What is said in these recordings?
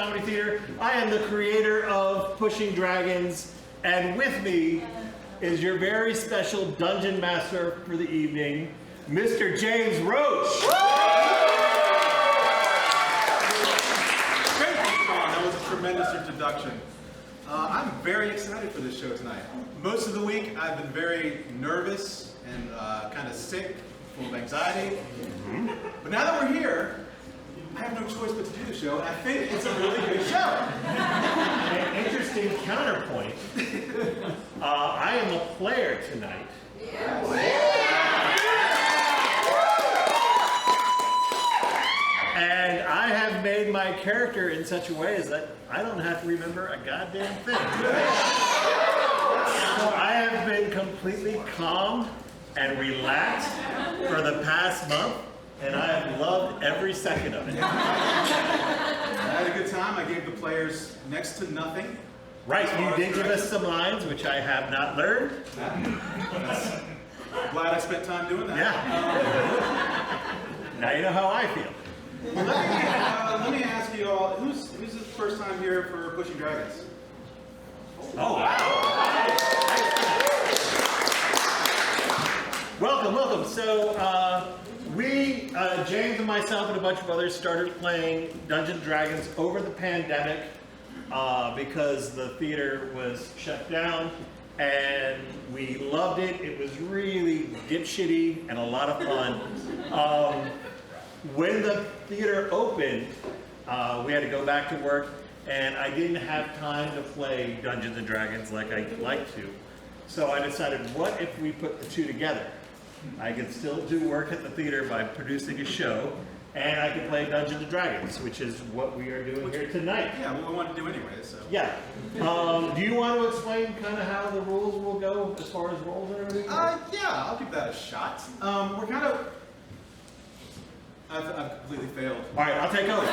Comedy Theater. I am the creator of Pushing Dragons, and with me is your very special dungeon master for the evening, Mr. James Roach. Great, Sean. That was a tremendous introduction. I'm very excited for this show tonight. Most of the week, I've been very nervous and kind of sick, full of anxiety. But now that we're here, I have no choice but to do the show, and I think it's a really good show. An interesting counterpoint. I am a player tonight. And I have made my character in such a way as that I don't have to remember a goddamn thing. So I have been completely calm and relaxed for the past month, and I have loved every second of it. I had a good time. I gave the players next to nothing. Right, you did give us some lines, which I have not learned. Glad I spent time doing that. Yeah. Now you know how I feel. Well, let me ask you all, who's the first time here for Pushing Dragons? Oh, wow. Welcome, welcome. So, we, James and myself and a bunch of others started playing Dungeons & Dragons over the pandemic because the theater was shut down, and we loved it. It was really dipshitty and a lot of fun. When the theater opened, we had to go back to work, and I didn't have time to play Dungeons & Dragons like I'd like to. So I decided, what if we put the two together? I could still do work at the theater by producing a show, and I could play Dungeons & Dragons, which is what we are doing here tonight. Yeah, what we want to do anyway, so. Yeah. Do you want to explain kind of how the rules will go as far as roles and everything? Yeah, I'll give that a shot. We're kind of... I've completely failed. All right, I'll take over.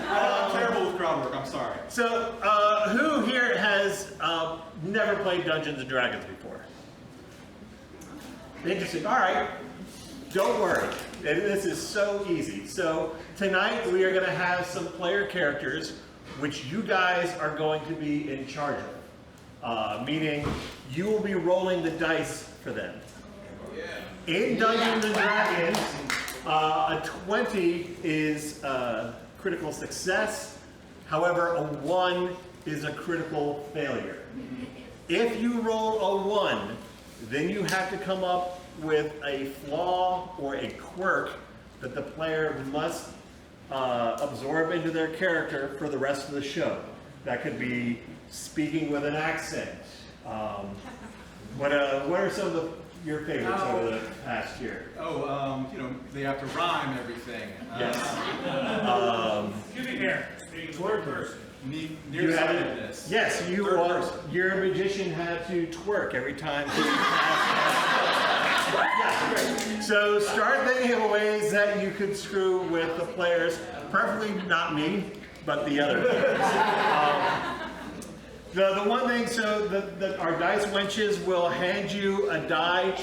I'm terrible with crowd work, I'm sorry. So, who here has never played Dungeons & Dragons before? Interesting. All right. Don't worry. This is so easy. So, tonight we are going to have some player characters which you guys are going to be in charge of. Meaning, you will be rolling the dice for them. In Dungeons & Dragons, a 20 is critical success. However, a 1 is a critical failure. If you roll a 1, then you have to come up with a flaw or a quirk that the player must absorb into their character for the rest of the show. That could be speaking with an accent. What are some of your favorites over the past year? Oh, they have to rhyme everything. Yes. Excuse me here. Third person. Nearsightedness. Yes, your magician had to twerk every time he passed. Yeah, great. So start thinking of ways that you could screw with the players, preferably not me, but the other players. The one thing, so our dice wenches will hand you a die.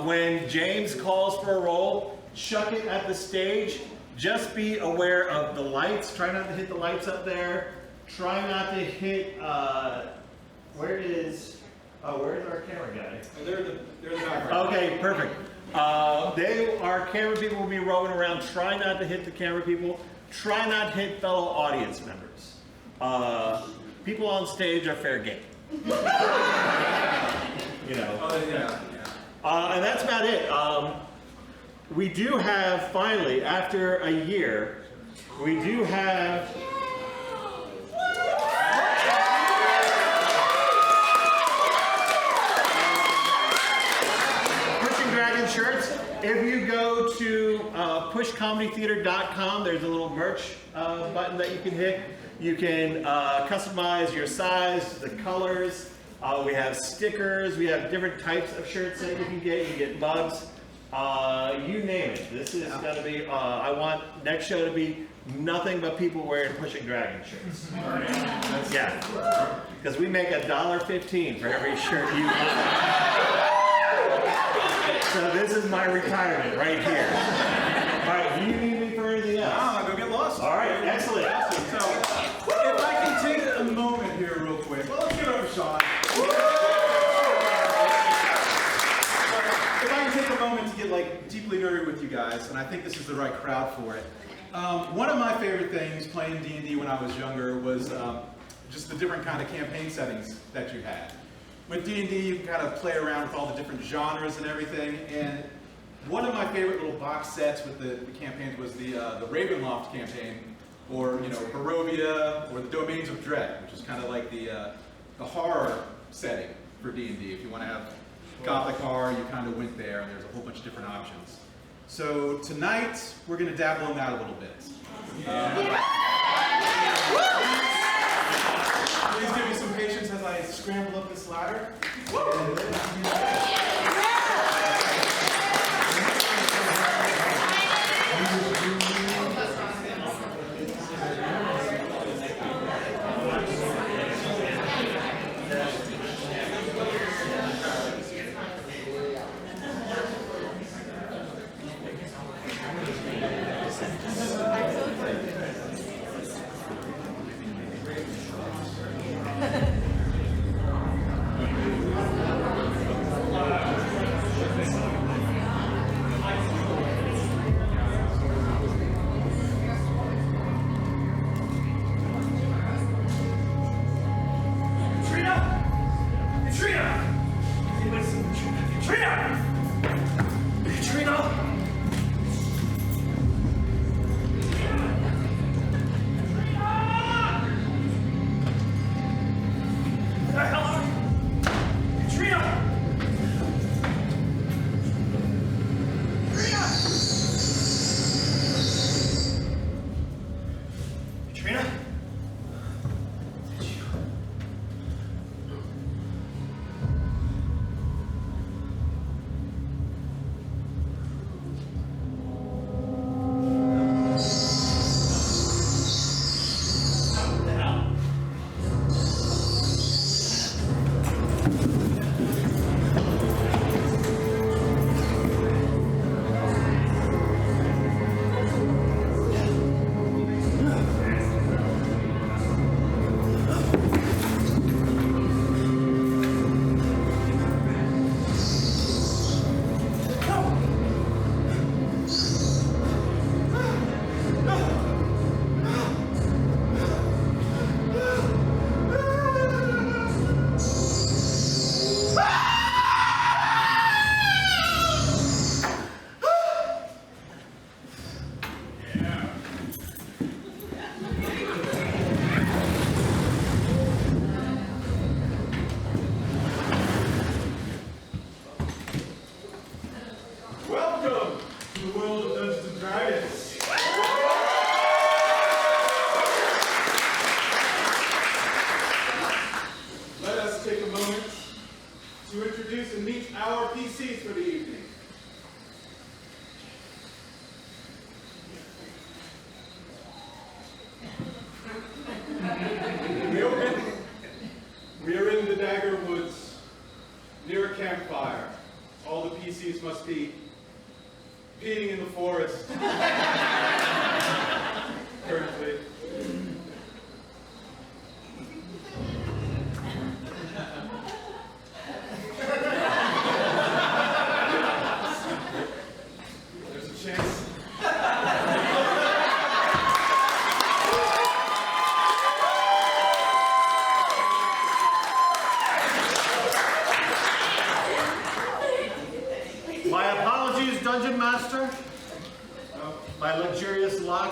When James calls for a roll, chuck it at the stage. Just be aware of the lights. Try not to hit the lights up there. Try not to hit, where's our camera guy? They're the background. Okay, perfect. Our camera people will be roaming around. Try not to hit the camera people. Try not to hit fellow audience members. People on stage are fair game. You know. Oh, yeah. And that's about it. We do have, finally, after a year, we do have... Pushing Dragon shirts. If you go to pushcomedytheater.com, there's a little merch button that you can hit. You can customize your size, the colors. We have stickers. We have different types of shirts that you can get. You get mugs. You name it. This is going to be, I want next show to be nothing but people wearing Pushing Dragon shirts. Yeah. Because we make $1.15 for every shirt you buy. So this is my retirement right here. All right, do you need me for anything else? Go get lost. Awesome. All right, excellent. So, if I can take a moment here real quick. Well, let's give it up for Sean. If I can take a moment to get like deeply nerdy with you guys, and I think this is the right crowd for it. One of my favorite things playing D&D when I was younger was just the different kind of campaign settings that you had. With D&D, you can kind of play around with all the different genres and everything, and one of my favorite little box sets with the campaigns was the Ravenloft campaign, or Barovia, or the Domains of Dread, which is kind of like the horror setting for D&D. If you want to have Gothic horror, you kind of went there, and there's a whole bunch of different options. So tonight, we're going to dabble in that a little bit. Please give me some patience as I scramble up this ladder.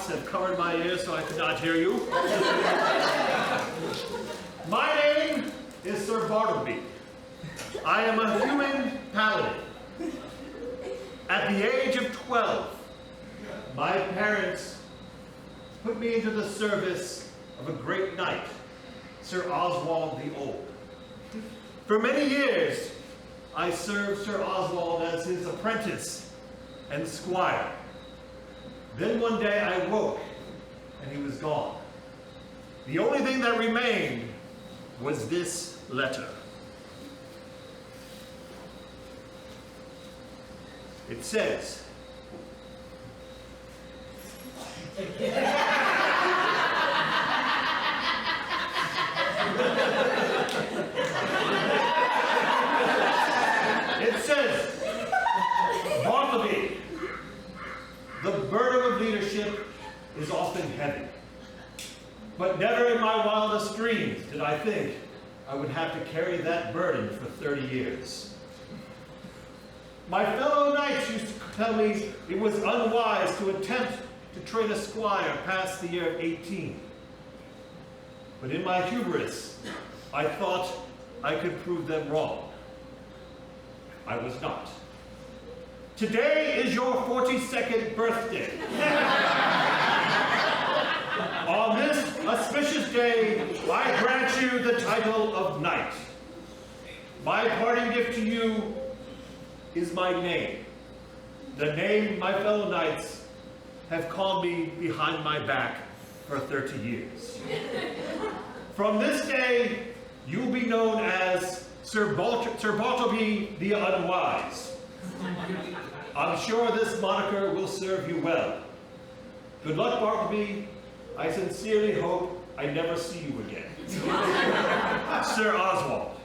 Have covered my ears so I could not hear you. My name is Sir Bartleby. I am a human paladin. At the age of 12, my parents put me into the service of a great knight, Sir Oswald the Old. For many years, I served Sir Oswald as his apprentice and squire. Then one day I woke, and he was gone. The only thing that remained was this letter. It says, have to carry that burden for 30 years. My fellow knights used to tell me it was unwise to attempt to train a squire past the year of 18. But in my hubris, I thought I could prove them wrong. I was not. Today is your 42nd birthday. On this auspicious day, I grant you the title of knight. My parting gift to you is my name. The name my fellow knights have called me behind my back for 30 years. From this day, you will be known as Sir Bartleby the Unwise. I'm sure this moniker will serve you well. Good luck, Bartleby. I sincerely hope I never see you again. Sir Oswald.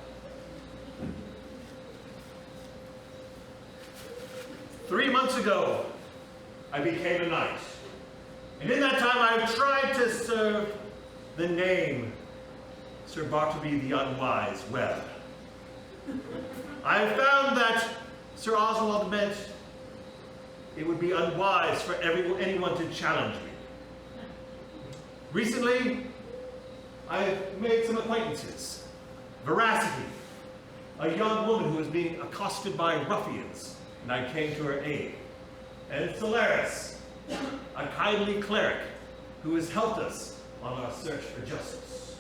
3 months ago, I became a knight. And in that time, I've tried to serve the name Sir Bartleby the Unwise well. I have found that Sir Oswald meant it would be unwise for anyone to challenge me. Recently, I've made some acquaintances. Veracity, a young woman who was being accosted by ruffians, and I came to her aid. And Solarus, a kindly cleric who has helped us on our search for justice.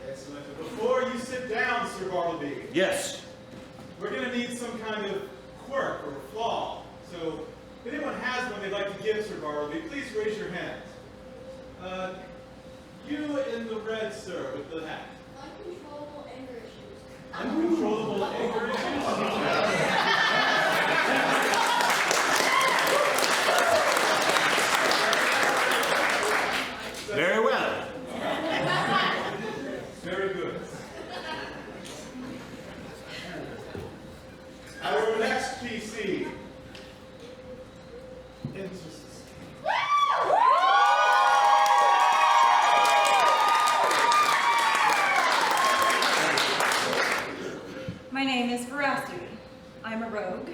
Excellent. Before you sit down, Sir Bartleby, Yes. we're going to need some kind of quirk or flaw. So, if anyone has one they'd like to give Sir Bartleby, please raise your hand. You in the red, sir, with the hat. Uncontrollable anger issues. Uncontrollable anger issues. Very well. Very good. Our next PC. My name is Veracity. I'm a rogue.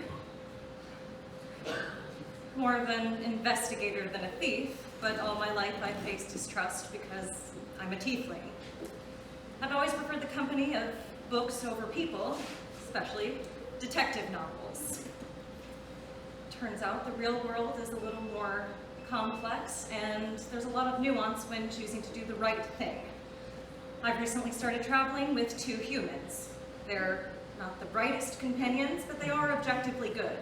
More of an investigator than a thief, but all my life I've faced distrust because I'm a tiefling. I've always preferred the company of books over people, especially detective novels. Turns out the real world is a little more complex, and there's a lot of nuance when choosing to do the right thing. I've recently started traveling with 2 humans. They're not the brightest companions, but they are objectively good.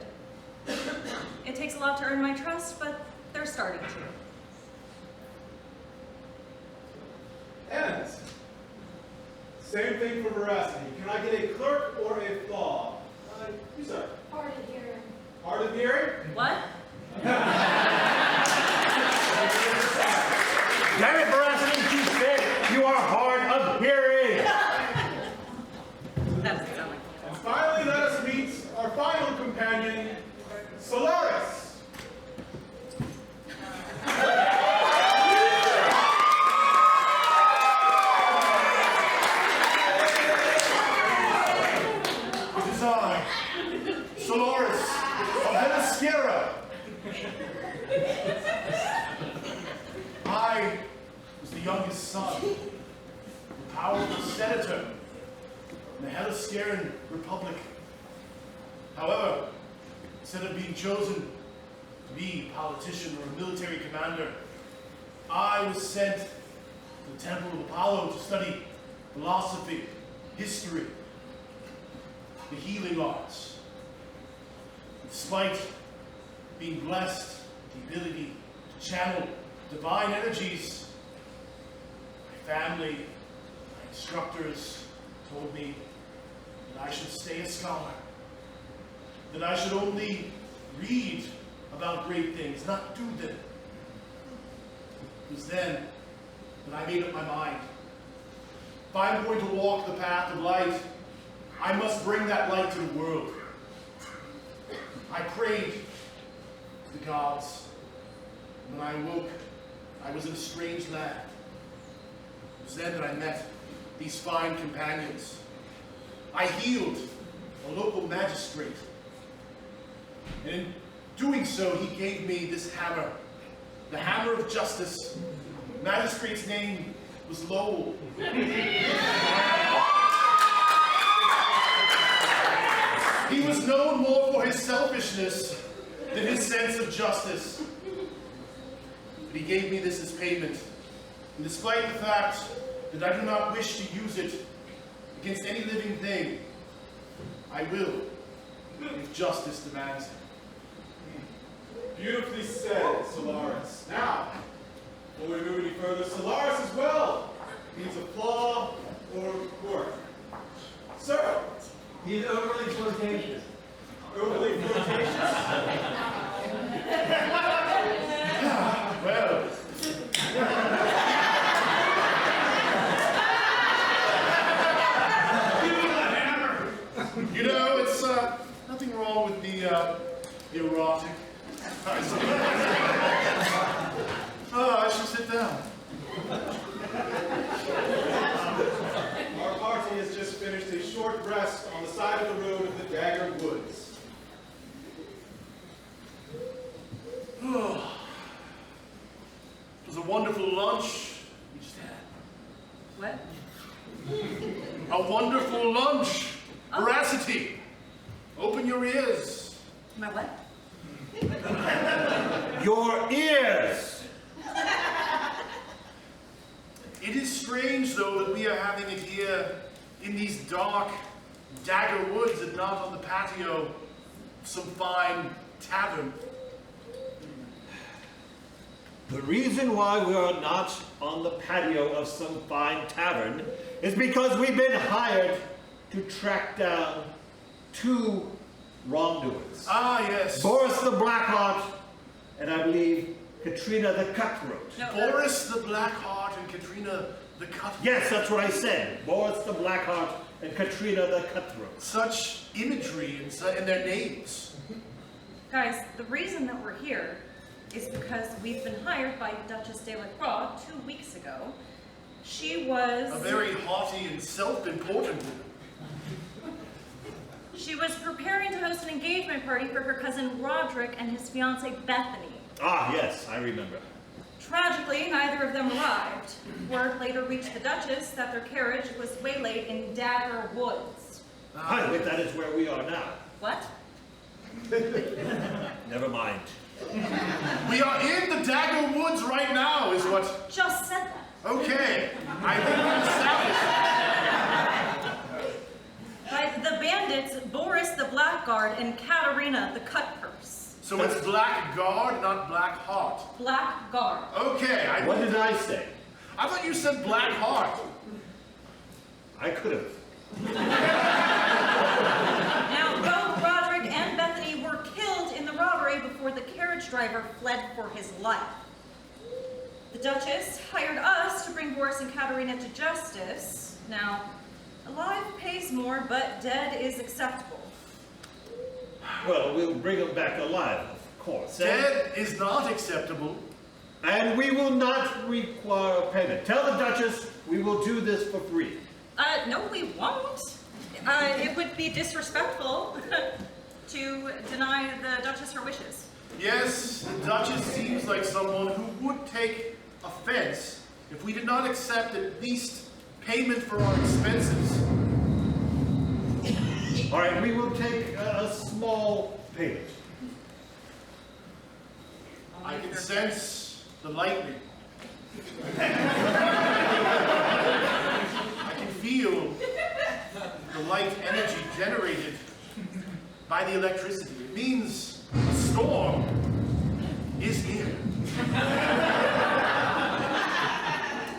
It takes a lot to earn my trust, but they're starting to. And same thing for Veracity. Can I get a clerk or a flaw? You, sir. Hard of hearing. Hard of hearing? What? Damn it, Veracity, you said you are hard of hearing. That doesn't sound like And finally, let us meet our final companion, Solarus. It is I, Solarus of Veracity. I was the youngest son, the powerful senator in the Hellescarian Republic. However, instead of being chosen to be a politician or a military commander, I was sent to the Temple of Apollo to study philosophy, history, the healing arts. Despite being blessed with the ability to channel divine energies, my family, my instructors told me that I should stay a scholar, that I should only read about great things, not do them. It was then that I made up my mind. If I'm going to walk the path of light, I must bring that light to the world. I prayed to the gods. When I awoke, I was in a strange land. It was then that I met these fine companions. I healed a local magistrate. And in doing so, he gave me this hammer, the hammer of justice. The magistrate's name was Lowell. He was known more for his selfishness than his sense of justice. But he gave me this as payment. And despite the fact that I do not wish to use it against any living thing, I will, if justice demands it. Beautifully said, Solarus. Now, before we move any further, Solarus as well needs applause or quirk. Sir, He's overly flirtatious. overly flirtatious? Well, you know, it's nothing wrong with the erotic. I should sit down. Our party has just finished a short rest on the side of the road of the Dagger Woods. It was a wonderful lunch we just had. What? A wonderful lunch. Veracity. Open your ears. My what? Your ears! It is strange, though, that we are having it here in these dark Dagger Woods and not on the patio of some fine tavern. The reason why we are not on the patio of some fine tavern is because we've been hired to track down two wrongdoers. Ah, yes. Boris the Blackguard, and I believe Katarina the Cutthroat. No, Boris the Blackheart and Katarina the Cutthroat. Yes, that's what I said. Boris the Blackguard and Katarina the Cutthroat. Such imagery in their names. Guys, the reason that we're here is because we've been hired by Duchess de la Croix 2 weeks ago. She was... A very haughty and self-important woman. She was preparing to host an engagement party for her cousin Roderick and his fiancée Bethany. Ah, yes, I remember. Tragically, neither of them arrived. Word later reached the Duchess that their carriage was waylaid in Dagger Woods. I think that is where we are now. What? Never mind. We are in the Dagger Woods right now, is what... Just said that. Okay, I think we've established. By the bandits, Boris the Blackguard and Katarina the Cutpurse. So it's Blackguard, not Blackheart. Blackguard. Okay, What did I say? I thought you said Blackheart. I could have. Now, both Roderick and Bethany were killed in the robbery before the carriage driver fled for his life. The Duchess hired us to bring Boris and Katarina to justice. Now, alive pays more, but dead is acceptable. Well, we'll bring them back alive, of course. Dead is not acceptable. And we will not require payment. Tell the Duchess we will do this for free. No, we won't. It would be disrespectful to deny the Duchess her wishes. Yes, the Duchess seems like someone who would take offense if we did not accept at least payment for our expenses. All right, we will take a small payment. I can sense the lightning. I can feel the light energy generated by the electricity. It means a storm is here.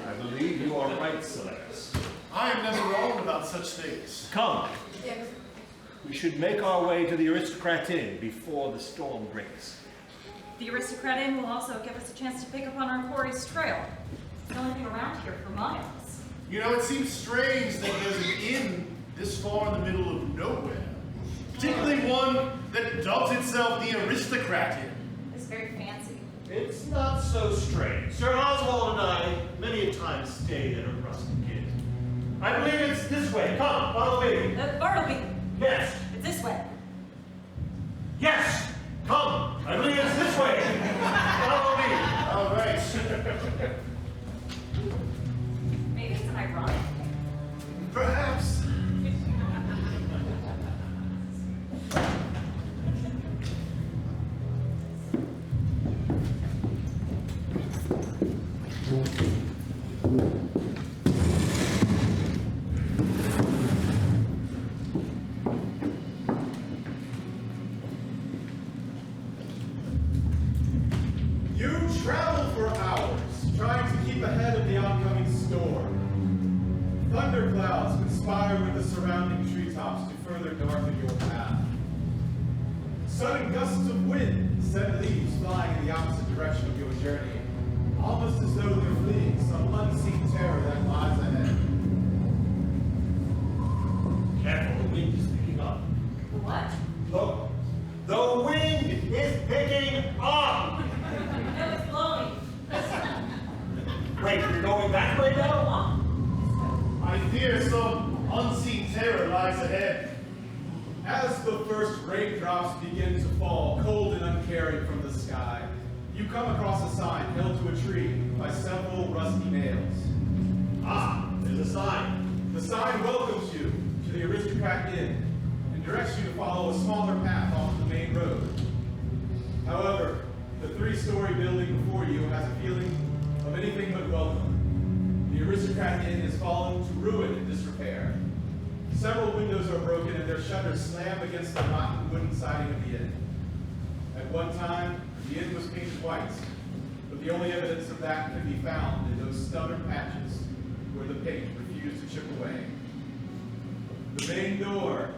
I believe you are right, Solarus. I am never wrong about such things. Come. We should make our way to the Aristocrat Inn before the storm breaks. The Aristocrat Inn will also give us a chance to pick up on our quarry's trail. It's the only thing around here for miles. You know, it seems strange that there's an inn this far in the middle of nowhere. Particularly one that dubs itself the Aristocrat Inn. It's very fancy. It's not so strange. Sir Oswald and I many a time stayed at a rustic inn. I believe it's this way. Come, follow me. Bartleby, Yes. it's this way. Yes. Come. I believe it's this way. Follow me. All right. Maybe it's an ironic thing. Perhaps. You travel for hours, trying to keep ahead of the oncoming storm. Thunderclouds conspire with the surrounding treetops to further darken your path. Sudden gusts of wind send leaves flying in the opposite direction of your journey, almost as though they're fleeing some unseen terror that lies ahead. Careful, the wind is picking up. What? Look, the wind is picking up. No, it's blowing. Wait, you're going that way now? I fear some unseen terror lies ahead. As the first raindrops begin to fall, cold and uncaring from the sky, you come across a sign held to a tree by several rusty nails. Ah, there's a sign. The sign welcomes you to the Aristocrat Inn and directs you to follow a smaller path off the main road. However, the three-story building before you has a feeling of anything but welcome. The Aristocrat Inn has fallen to ruin and disrepair. Several windows are broken and their shutters slam against the rotten wooden siding of the inn. At one time, the inn was painted white, but the only evidence of that can be found in those stubborn patches where the paint refused to chip away. The main door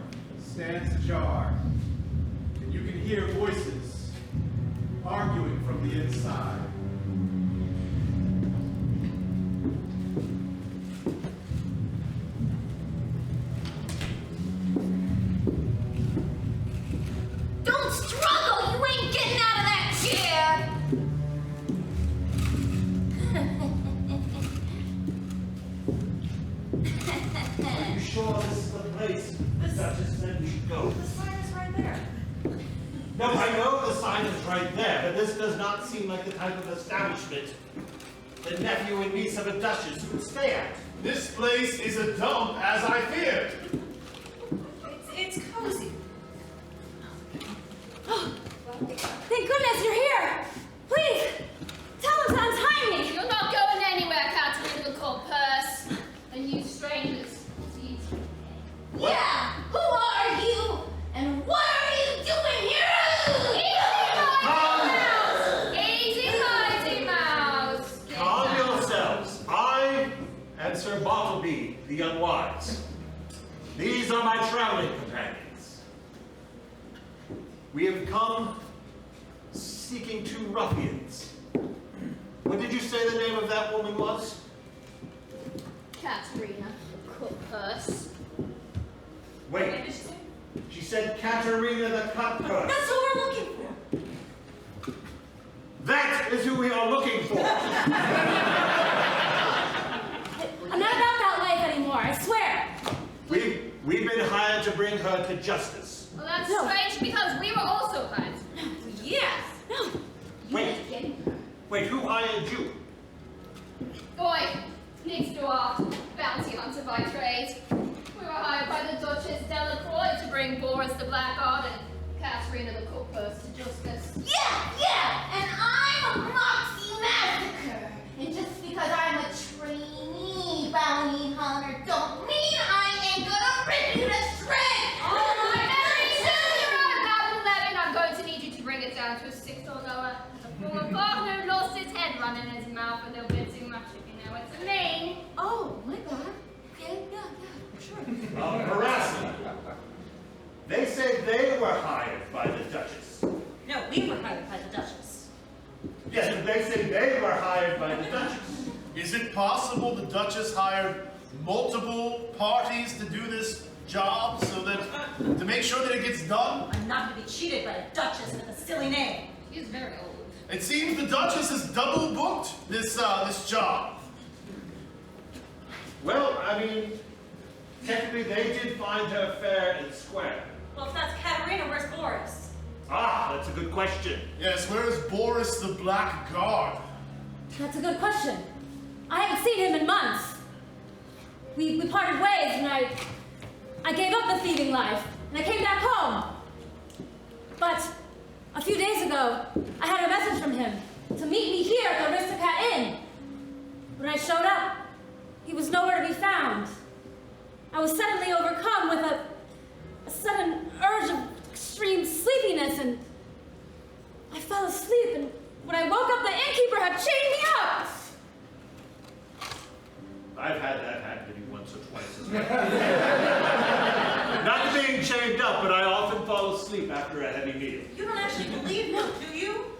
stands ajar, and you can hear voices arguing from the inside. Don't struggle! You ain't getting out of that chair! Are you sure this is the place the Duchess said we should go? The sign is right there. No, I know the sign is right there, but this does not seem like the type of establishment the nephew and niece of a Duchess would stay at. This place is a dump, as I feared. It's cozy. Thank goodness you're here! Please, tell him to untie me! You're not going anywhere, Katarina the cold purse. And you strangers, see. Yeah! Who are you? And what are you doing here? Easy, mighty mouse. Calm yourselves. I am Sir Bartleby, the Unwise. These are my traveling companions. We have come seeking two ruffians. What did you say the name of that woman was? Katarina, cook purse. What Wait, did she say? she said Katarina the Cutpurse. That's who we're looking for. That is who we are looking for. I'm not about that life anymore, I swear! We've been hired to bring her to justice. Well, that's No. strange because we were also hired. Yes. No! Wait, who hired you? Boy, next to our bounty hunter by trade. We were hired by the Duchess Devereux to bring Boris the Blackguard and Katarina the cook purse to justice. Yeah! And I'm a Moxie massacre! And just because I'm a trainee bounty hunter don't mean I ain't gonna rip you to shreds! Oh, my very soon, Madam Levin, I'm going to need you to bring it down to a 6 or lower. The former partner lost his head running in his mouth a little bit too much, if you know what I mean. Oh, my God. Okay, yeah, sure. Veracity. They say they were hired by the Duchess. No, we were hired by the Duchess. Yes, but they say they were hired by the Duchess. Is it possible the Duchess hired multiple parties to do this job so that to make sure that it gets done? I'm not going to be cheated by a Duchess with a silly name. He's very old. It seems the Duchess has double booked this job. Well, I mean, Technically, they did find her fair and square. Well, if that's Katarina, where's Boris? Ah, that's a good question. Yes, where is Boris the Blackguard? That's a good question. I haven't seen him in months. We parted ways, and I gave up the thieving life, and I came back home. But a few days ago, I had a message from him to meet me here at the Aristocrat Inn. When I showed up, he was nowhere to be found. I was suddenly overcome with a sudden urge of extreme sleepiness, and I fell asleep, and when I woke up, the innkeeper had chained me up. I've had that happen to me once or twice as well. Not being chained up, but I often fall asleep after a heavy meal. You don't actually believe him, do you?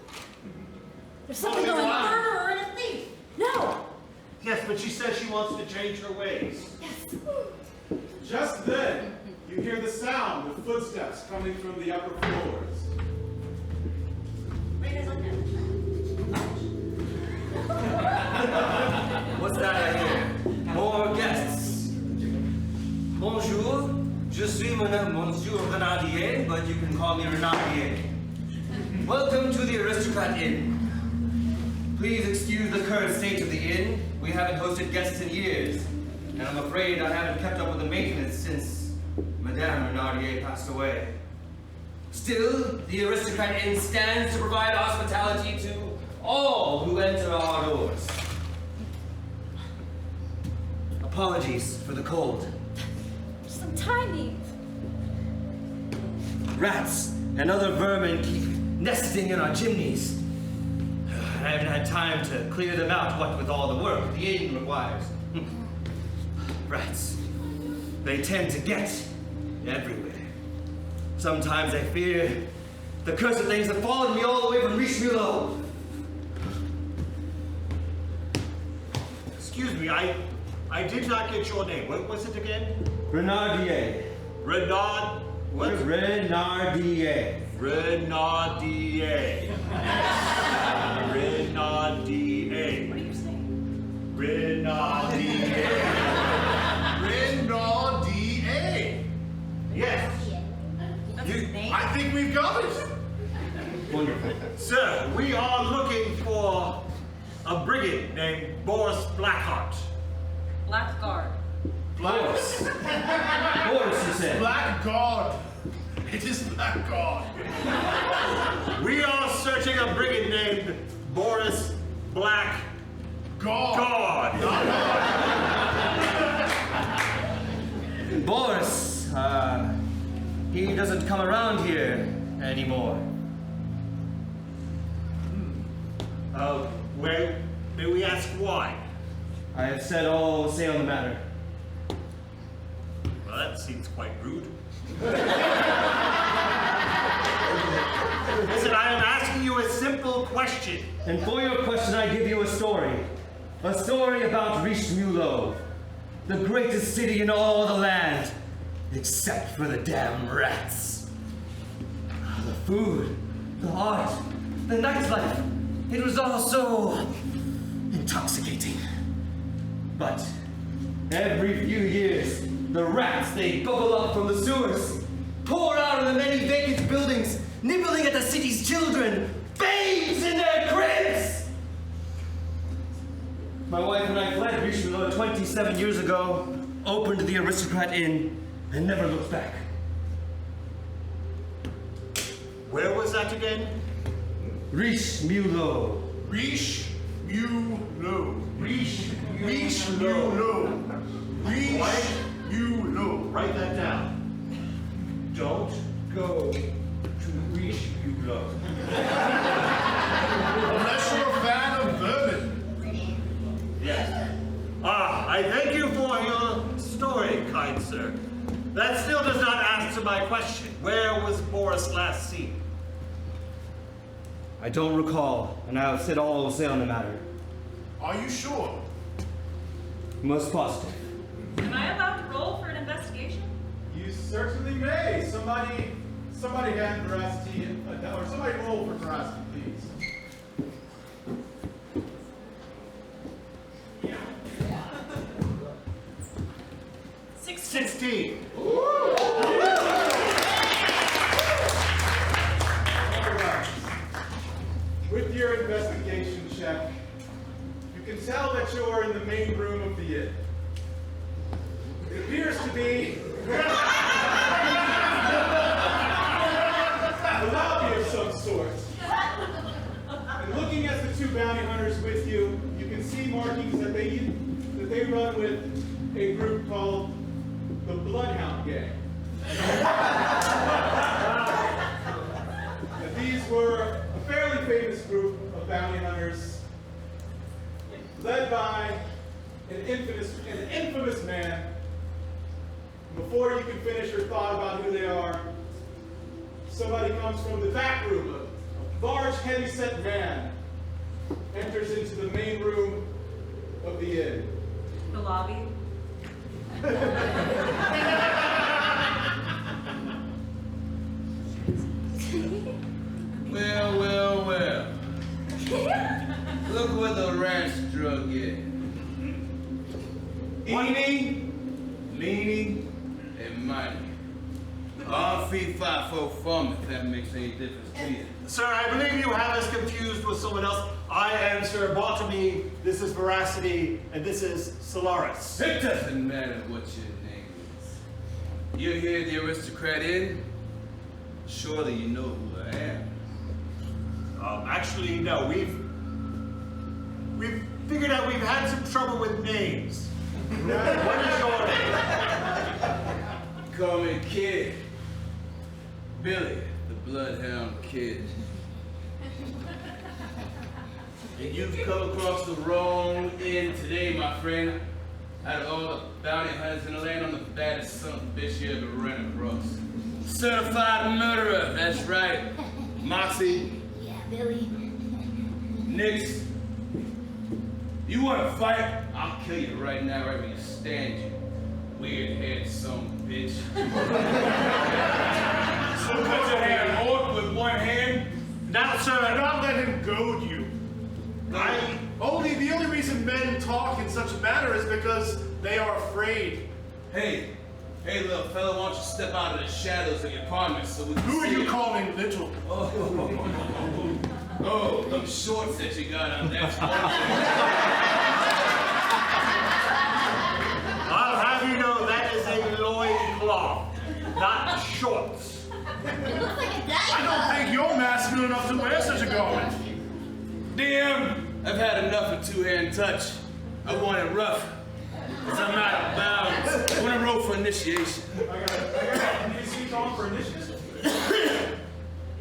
There's something going on. Murderer and a thief. No. Yes, but she says she wants to change her ways. Yes. Just then, you hear the sound of footsteps coming from the upper floors. What are you guys looking at? What's that I hear? More guests. Bonjour, je suis Monsieur Renardier, but you can call me Renardier. Welcome to the Aristocrat Inn. Please excuse the current state of the inn. We haven't hosted guests in years, and I'm afraid I haven't kept up with the maintenance since Madame Renardier passed away. Still, the Aristocrat Inn stands to provide hospitality to all who enter our doors. Apologies for the cold. Some tiny. Rats and other vermin keep nesting in our chimneys. I haven't had time to clear them out, what with all the work the inn requires. Rats. They tend to get everywhere. Sometimes I fear the cursed things have followed me all the way from Richelieu. Excuse me, I did not get your name. What was it again? Renardier. Renard... What? Renardier. Renardier. Renardier. What are you saying? Renardier. Renardier. Yes. That's his name? I think we've got it. Wonderful. Sir, we are looking for a brigand named Boris Blackguard. Blackguard. Boris. Boris, you said. Blackguard. It is Blackguard. We are searching a brigand named Boris Blackguard. Boris, he doesn't come around here anymore. Well, may we ask why? I have said all we'll say on the matter. Well, that seems quite rude. Listen, I am asking you a simple question. And for your question, I give you a story. A story about Richelieu, the greatest city in all the land, except for the damn rats. The food, the art, the nightlife, it was all so intoxicating. But every few years, the rats, they bubble up from the sewers, pour out of the many vacant buildings, nibbling at the city's children, babes in their cribs! My wife and I fled Richelieu 27 years ago, opened the Aristocrat Inn, and never looked back. Where was that again? Richelieu. Richelieu. Write that down. Don't go to Richelieu. Unless you're a fan of vermin. Yes. I thank you for your story, kind sir. That still does not answer my question. Where was Boris last seen? I don't recall, and I have said all I will say on the matter. Are you sure? Most positive. Am I allowed to roll for an investigation? You certainly may. Somebody hand Veracity, or somebody roll for Veracity, please. 16. With your investigation check, you can tell that you're in the main room of the inn. It appears to be a lobby of some sort. And looking at the two bounty hunters with you, you can see markings that they run with a group called the Bloodhound Gang. And these were a fairly famous group of bounty hunters led by an infamous man. Before you can finish your thought about who they are, somebody comes from the back room. A large, heavy-set man enters into the main room of the inn. The lobby. Well. Look what the rats drug in. Eeny, meeny, and miny. All fee, fi, fo, fum, if that makes any difference to you. Sir, I believe you have us confused with someone else. I am Sir Bartleby, this is Veracity, and this is Solarus. It doesn't matter what your name is. You're here at the Aristocrat Inn? Surely you know who I am. Actually, no, we've figured out we've had some trouble with names. What is your name? Call me Kid. Billy, the Bloodhound Kid. And you've come across the wrong inn today, my friend. Out of all the bounty hunters in the land, I'm the baddest son of a bitch you ever ran across. Certified murderer, that's right. Moxie. Yeah, Billy. Nix. You wanna fight? I'll kill you right now, right where you stand, you weird-headed son of a bitch. So cut your hand orc with one hand? Now, sir, do not let him goad you. The only reason men talk in such a manner is because they are afraid. Hey, little fella, why don't you step out of the shadows of your apartment so we can Who are see you it? calling little? Oh, them shorts that you got on, that's one thing. I'll have you know that is a loincloth, not shorts. It looks like a diaper. I don't think you're masculine enough to wear such a garment. DM, I've had enough of two-hand touch. I want it rough. Cause I'm out of bounds. I want to roll for initiation. I got new seats on for initiative.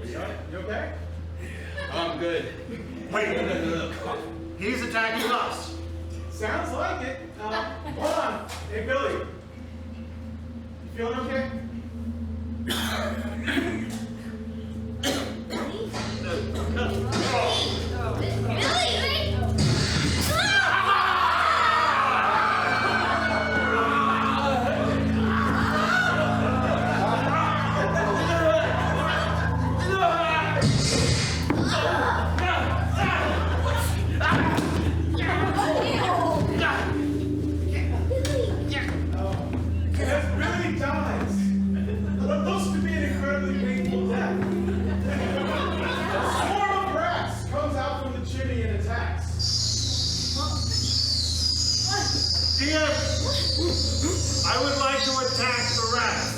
You okay? I'm good. Wait, Look. he's attacking us. Sounds like it. Hold on. Hey, Billy. You feeling okay? Billy! As Billy dies, what looks to be an incredibly painful death, a swarm of rats comes out from the chimney and attacks. DM, I would like to attack the rats.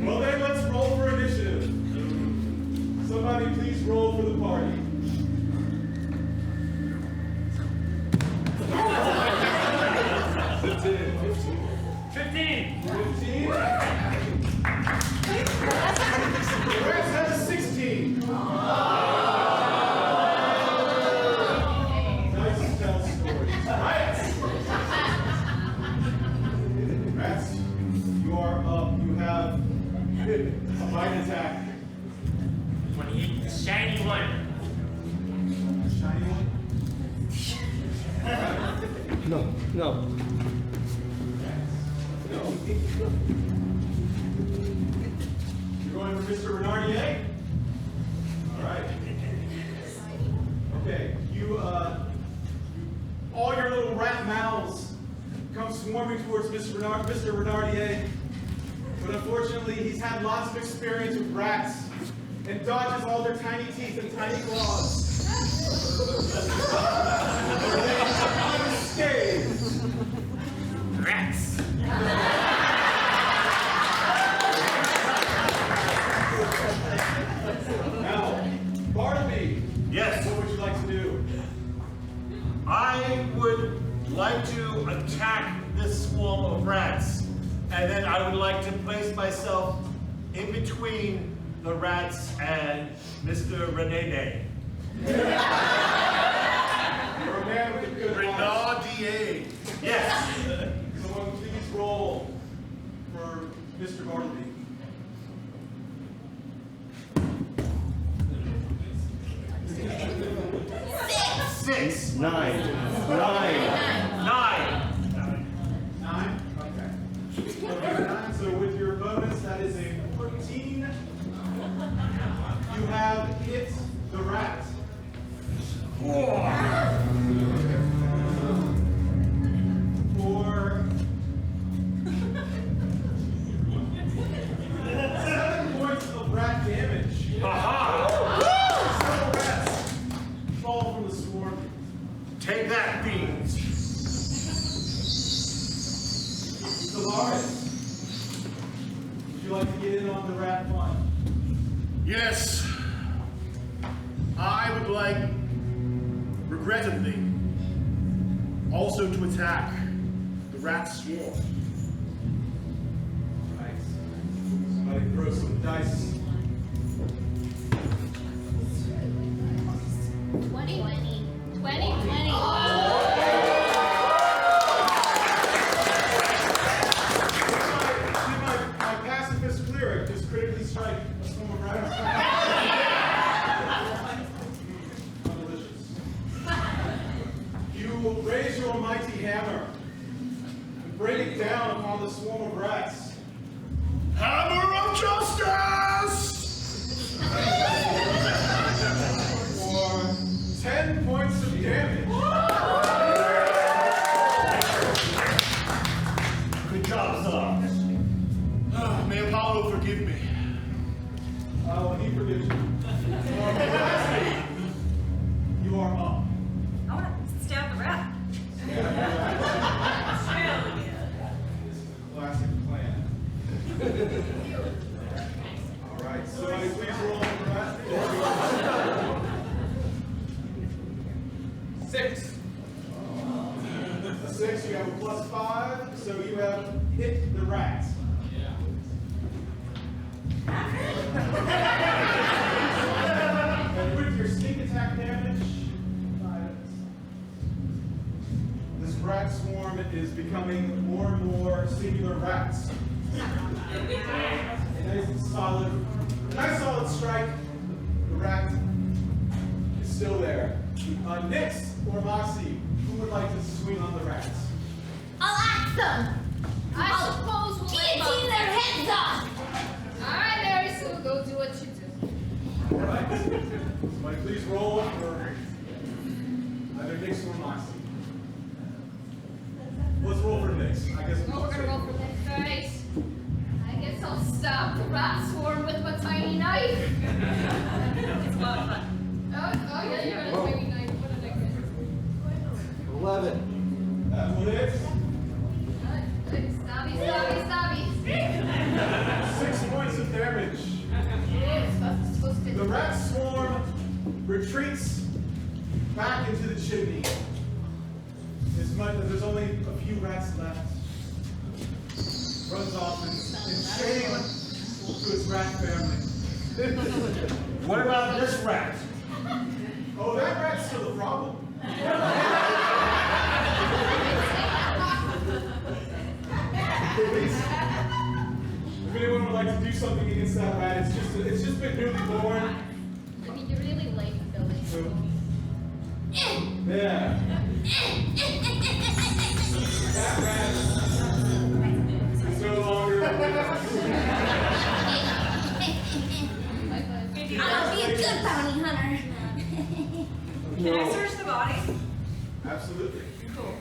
Well then, let's roll for initiative. Somebody please roll for the party. $15. 15. The rats has a 16. Nice to tell stories. Rats, you are up. You have a bite attack. Want to eat the shiny one. Shiny one. No. You're going for Mr. Renardier? All right. Okay, all your little rat mouths come swarming towards Mr. Renardier. Unfortunately, he's had lots of experience with rats and dodges all their tiny teeth and tiny claws. Unscathed. Rats. Now, Bartleby. Yes. What would you like to do? I would like to attack this swarm of rats, and then I would like to place myself in between the rats and Mr. Renardier. You're a man with a good heart. Renardier. Yes. Someone please roll for Mr. Bartleby. Six. Nine. Nine? Okay. Okay, 9. So with your bonus, that is a 14. You have hit the rat. For 7 points of rat damage. Several rats fall from the swarm. Take that, fiends. Solarus, would you like to get in on the rat fun? Yes. I would like, regrettably, also to attack the rat swarm. Right. Somebody throw some dice. 20. My pacifist cleric just critically strike a swarm of rats. Delicious. You raise your mighty hammer and bring it down upon the swarm of rats. Hammer of justice! For 10 points of damage. Good job, Solarus. May Apollo forgive me. Oh, he forgives you. Veracity, you are up. I want to stab the rat. Classic plan. All right, somebody please roll for that. 6. A 6, you have a +5, so you have hit the rat. And with your sneak attack damage, this rat swarm is becoming more and more singular rats. A nice solid strike. The rat is still there. Nyx or Moxie, who would like to swing on the rats? I'll axe them. I suppose we'll Guillotine their heads off. Alright, Mary Sue, go do what you do. All right. Somebody please roll for either Nyx or Moxie. Let's roll for Nyx. I guess Oh, we're gonna roll for next dice. I guess I'll stop the rat swarm with my tiny knife. It's a lot of fun. Oh yeah, you're gonna tiny knife. What did I get? 11. That will hit. Stabby. 6 points of damage. The rat swarm retreats back into the chimney. As much as there's only a few rats left, runs off in shame to its rat family. What about this rat? Oh, that rat's still a problem. If anyone would like to do something against that rat, it's just been newly born. I mean, you're really late, Billy. So, yeah. That rat is no longer. I'll be a good bounty hunter. Can I search the body? Absolutely. Cool.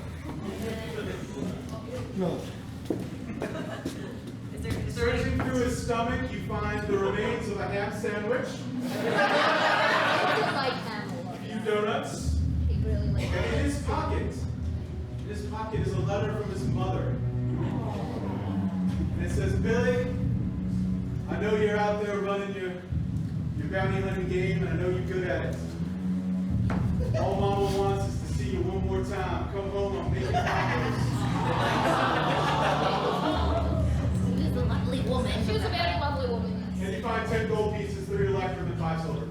No. Is there any Rummaging through his stomach, you find the remains of a ham sandwich, I like animal. a few donuts, He really likes and in his pocket is a letter from his mother. And it says, Billy, I know you're out there running your bounty hunting game, and I know you're good at it. All Mama wants is to see you one more time. Come home, I'm making tacos. She was a lovely woman. She was a very lovely woman. And you find 10 gold pieces, 3 electrum, and 5 silver.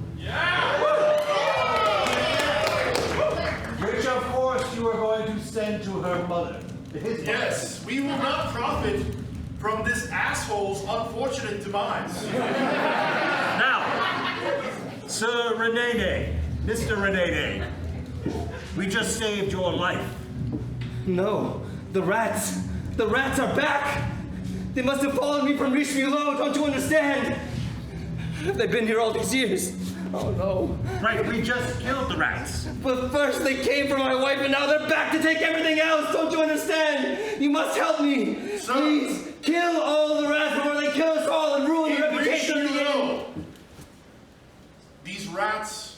Which, of course, you are going to send to her mother. To his mother. Yes, we will not profit from this asshole's unfortunate demise. Now, Sir Renardier, Mr. Renardier, we just saved your life. No, the rats are back! They must have followed me from Richelieu, don't you understand? They've been here all these years. Oh no. Right, we just killed the rats. But first they came for my wife and now they're back to take everything else, don't you understand? You must help me. Sir. Please, kill all the rats before they kill us all and ruin the reputation of the inn. These rats,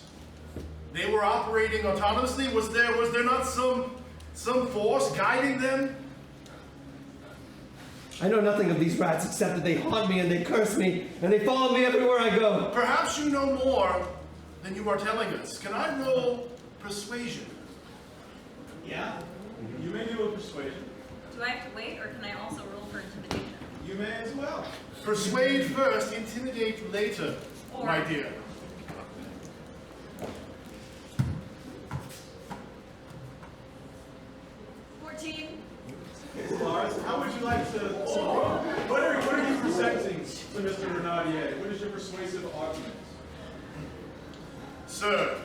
they were operating autonomously. Was there not some force guiding them? I know nothing of these rats except that they haunt me and they curse me and they follow me everywhere I go. Perhaps you know more than you are telling us. Can I roll persuasion? Yeah? You may do a persuasion. Do I have to wait, or can I also roll for intimidation? You may as well. Persuade first, intimidate later, Or- my dear. 14. Solarus, how would you like to... What are you presenting to Mr. Renardier? What is your persuasive argument? Sir,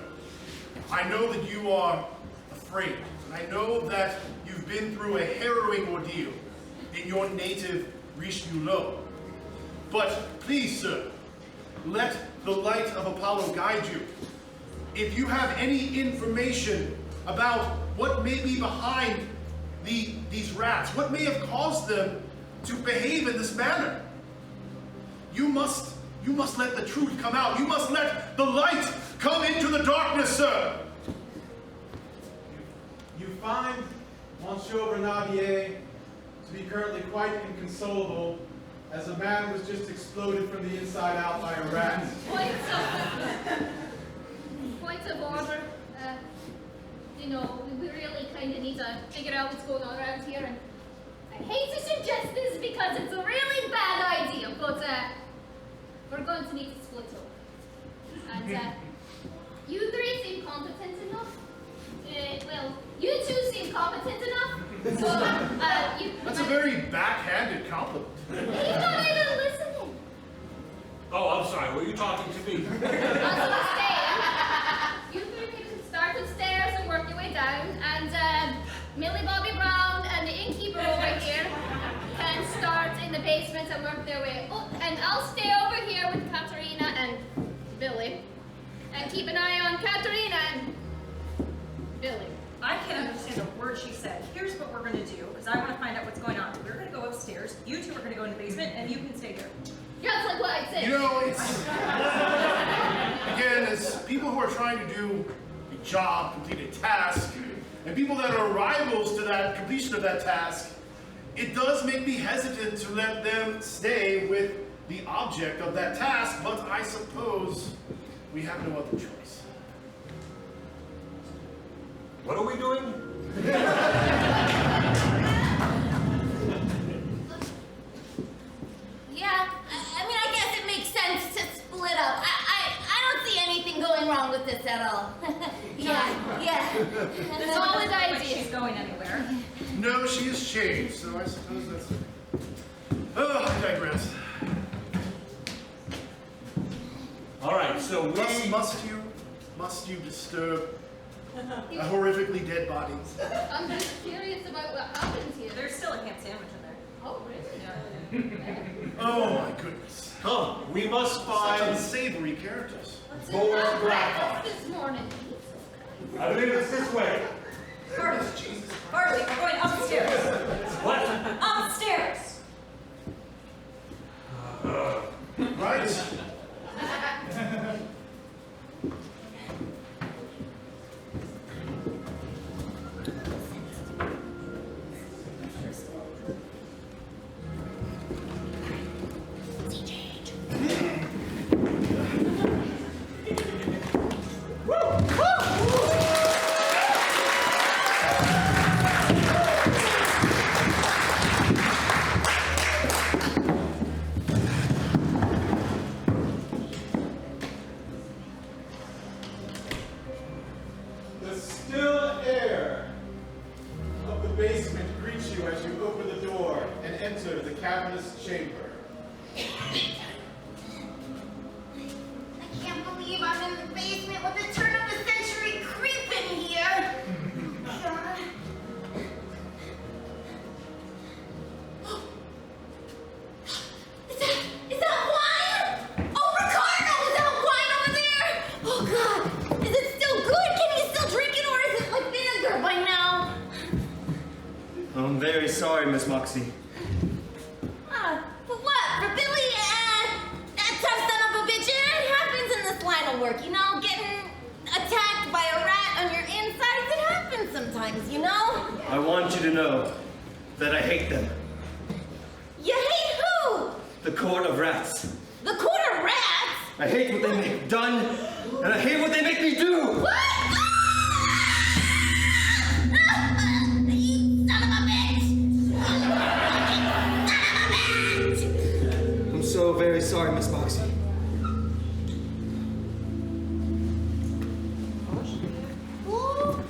I know that you are afraid. I know that you've been through a harrowing ordeal in your native Richelieu. But please, sir, let the light of Apollo guide you. If you have any information about what may be behind these rats, what may have caused them to behave in this manner, you must let the truth come out. You must let the light come into the darkness, sir. You find Monsieur Renardier to be currently quite inconsolable, as a man was just exploded from the inside out by a rat. Point of order. You know, we really kind of need to figure out what's going on around here, and I hate to suggest this because it's a really bad idea, but we're going to need to split up. And you three seem competent enough. Well, you two seem competent enough. So, That's a very backhanded compliment. He's not even listening. Oh, I'm sorry, were you talking to me? I was gonna say, you three can start upstairs and work your way down, and Millie Bobby Brown and the innkeeper over here can start in the basement and work their way up, and I'll stay over here with Katarina and Billy, and keep an eye on Katarina and Billy. I can't understand a word she said. Here's what we're gonna do, because I want to find out what's going on. We're gonna go upstairs, you two are gonna go in the basement, and you can stay here. Yeah, that's like what I said. You know, it's, again, as people who are trying to do a job, complete a task, and people that are rivals to that completion of that task, it does make me hesitant to let them stay with the object of that task, but I suppose we have no other choice. What are we doing? Yeah, I mean, I guess it makes sense to split up. I don't see anything going wrong with this at all. yeah. It's all a Like idea. she's going anywhere. No, she has changed, so I suppose that's it. Oh, I digress. All right, so Must you disturb a horrifically dead body? I'm just curious about what happens here. There's still a ham sandwich in there. Oh, really? Oh my goodness. come, we must Such find. unsavory characters. What's Boris in that Blackguard. breakfast this morning? I believe it's this way. Bartleby, we're going upstairs. What? Upstairs! right. The still air of the basement greets you as you open the door and enter the cavernous chamber. I can't believe I'm in the basement with a turn of the century creep in here. God. Is that wine? Oh, Ricardo, is that wine over there? Oh, God. Is it still good? Can you still drink it, or is it like vinegar by now? I'm very sorry, Miss Moxie. For what? For Billy, that tough son of a bitch? It happens in this line of work, you know? Getting attacked by a rat on your insides, it happens sometimes, you know? I want you to know that I hate them. You hate who? The court of rats. The court of rats? I hate what they make done, and I hate what they make me do. What? You son of a bitch! Son of a bitch! I'm so very sorry, Miss Moxie. Ooh.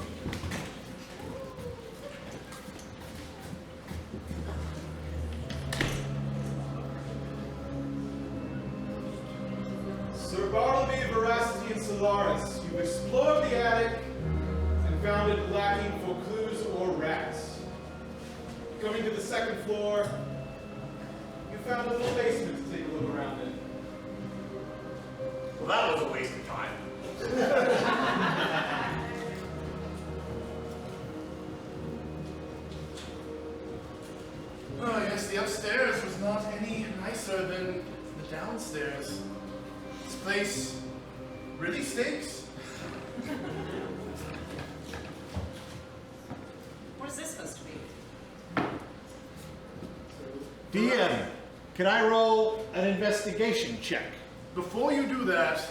Sir Bartleby, Veracity, and Solarus, you've explored the attic and found it lacking for clues or rats. Coming to the second floor, you found a little basement to take a look around in. Well, that was a waste of time. Oh, yes, the upstairs was not any nicer than the downstairs. This place really stinks. What is this supposed to be? DM, can I roll an investigation check? Before you do that,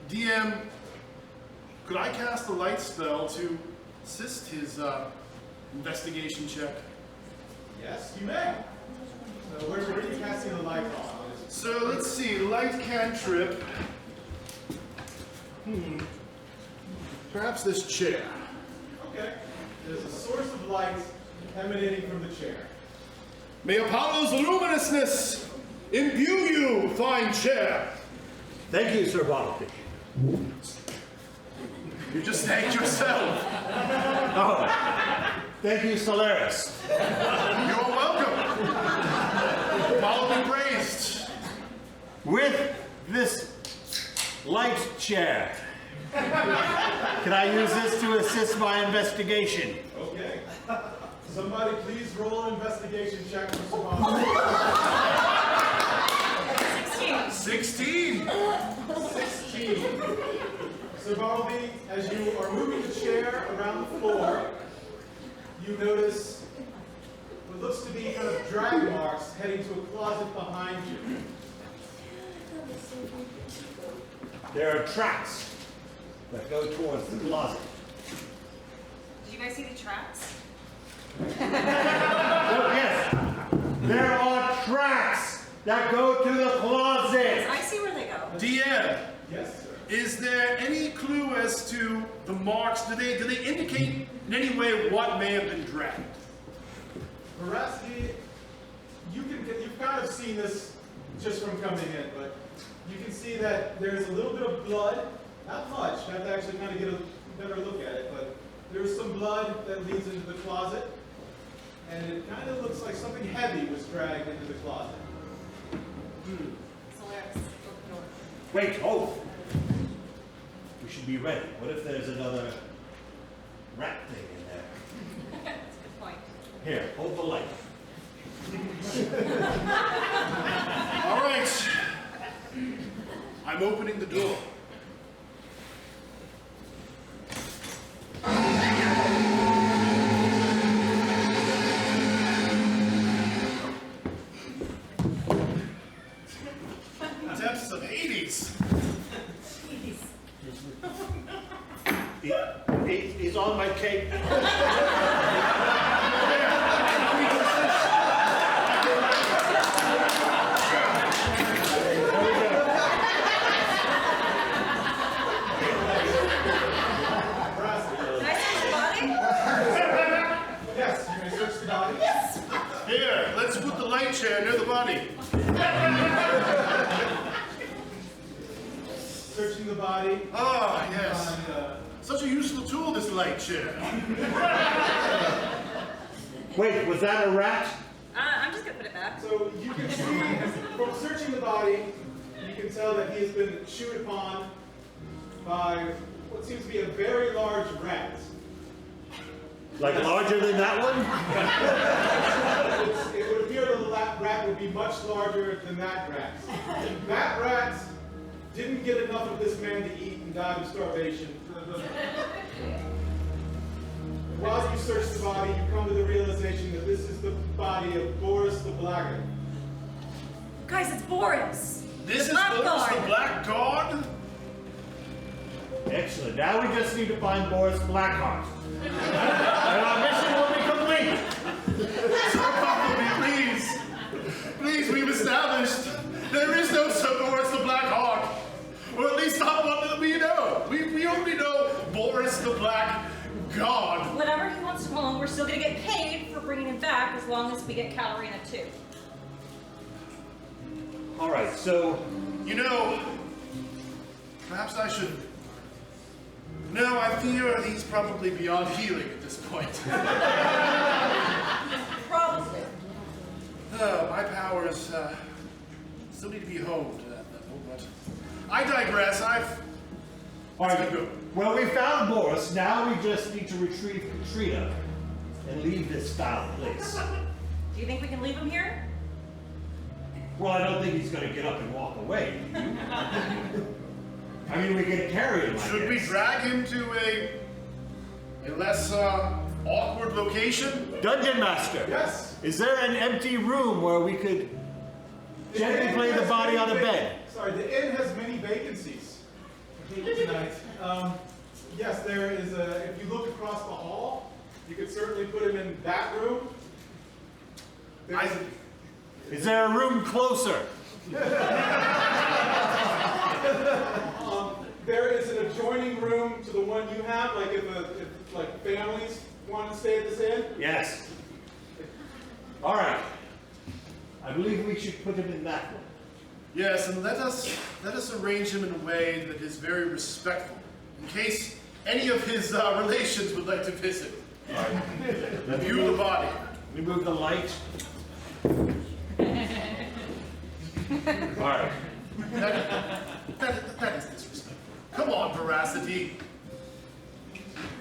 DM, could I cast the light spell to assist his investigation check? Yes, you may. So where are you casting the light on? So let's see, light cantrip. Perhaps this chair. Okay. There's a source of light emanating from the chair. May Apollo's luminousness imbue you, fine chair. Thank you, Sir Bartleby. You just thanked yourself. Oh, thank you, Solarus. You're welcome. Apollo be praised. With this light chair, can I use this to assist my investigation? Okay. Somebody please roll an investigation check for Sir Bartleby. 16. 16. 16. Sir Bartleby, as you are moving the chair around the floor, you notice what looks to be kind of drag marks heading to a closet behind you. There are tracks that go towards the closet. Did you guys see the tracks? Oh, yes, there are tracks that go to the closet. I see where they go. DM, Yes, sir. is there any clue as to the marks? Do they indicate in any way what may have been dragged? Veracity, you've kind of seen this just from coming in, but you can see that there's a little bit of blood. Not much. You have to actually kind of get a better look at it, but there's some blood that leads into the closet, and it kind of looks like something heavy was dragged into the closet. Solarus, open the door. Wait, hold. We should be ready. What if there's another rat thing in there? That's a good point. Here, hold the light. All right. I'm opening the door. Depths of Hades. He's on my cape. Here, let's put the light chair near the body. Searching the body. Ah, yes. Such a useful tool, this light chair. Wait, was that a rat? I'm just gonna put it back. So you can see, from searching the body, you can tell that he has been chewed upon by what seems to be a very large rat. Like larger than that one? It would appear that the rat would be much larger than that rat. That rat didn't get enough of this man to eat and died of starvation. While you search the body, you come to the realization that this is the body of Boris the Blackguard. Guys, it's Boris. This The is Boris Blackguard. the Blackguard? Excellent. Now we just need to find Boris Blackheart. And our mission will be complete. Sir Bartleby, please. Please, we've established there is no Sir Boris the Blackheart. Or at least not one that we know. We only know Boris the Blackguard. Whatever he wants to call him, we're still gonna get paid for bringing him back as long as we get Katarina too. All right, so You know, perhaps I should... No, I fear he's probably beyond healing at this point. Probably. My powers still need to be honed to that level, but I digress. all right, well, we found Boris. Now we just need to retrieve Katrina and leave this foul place. Do you think we can leave him here? Well, I don't think he's going to get up and walk away. I mean, we can carry him. Should we drag him to a less awkward location? Dungeon Master. Yes. Is there an empty room where we could gently lay the body on a bed? Sorry, the inn has many vacancies tonight. Yes, there is a, if you look across the hall, you could certainly put him in that room. There's Is there a room closer? there is an adjoining room to the one you have, like if like families want to stay at this inn. Yes. All right. I believe we should put him in that one. Yes, and let us arrange him in a way that is very respectful, in case any of his relations would like to visit. All right. View the body. Remove the light. All right. That is disrespectful. Come on, Veracity.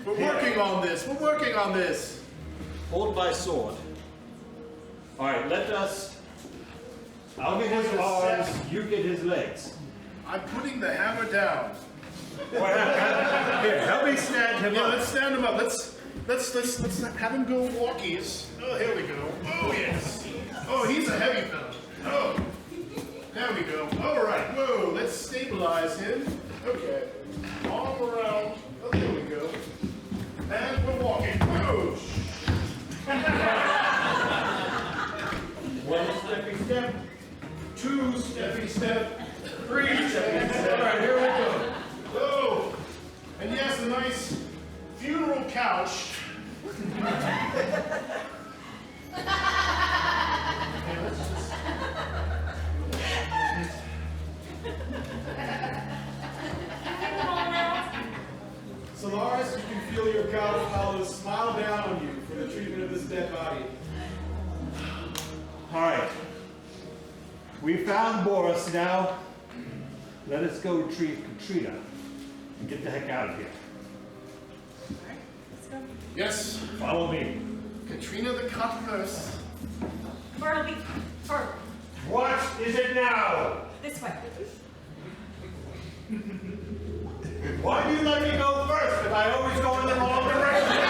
We're working on this. We're working on this. Hold my sword. All right, let us... I'll get his arms, you get his legs. I'm putting the hammer down. Here, help me stand him Yeah, up. let's stand him up. Let's have him go walkies. Oh, here we go. Oh, yes. Oh, he's a heavy fellow. Oh, there we go. All right. Whoa, let's stabilize him. Okay. Arm around. Oh, there we go. And we're walking. Whoa. One steppy step, Two steppy step. Three steppy step. all right, here we go. Oh, and yes, a nice funeral couch. Solarus, you can feel your god Apollo's smile down on you for the treatment of this dead body. All right. We found Boris. Now, let us go retrieve Katrina and get the heck out of here. Let's go. Yes, Follow me. Katrina the cut first. Bartleby, forward. What is it now? This way. Why do you let me go first if I always go in the wrong direction?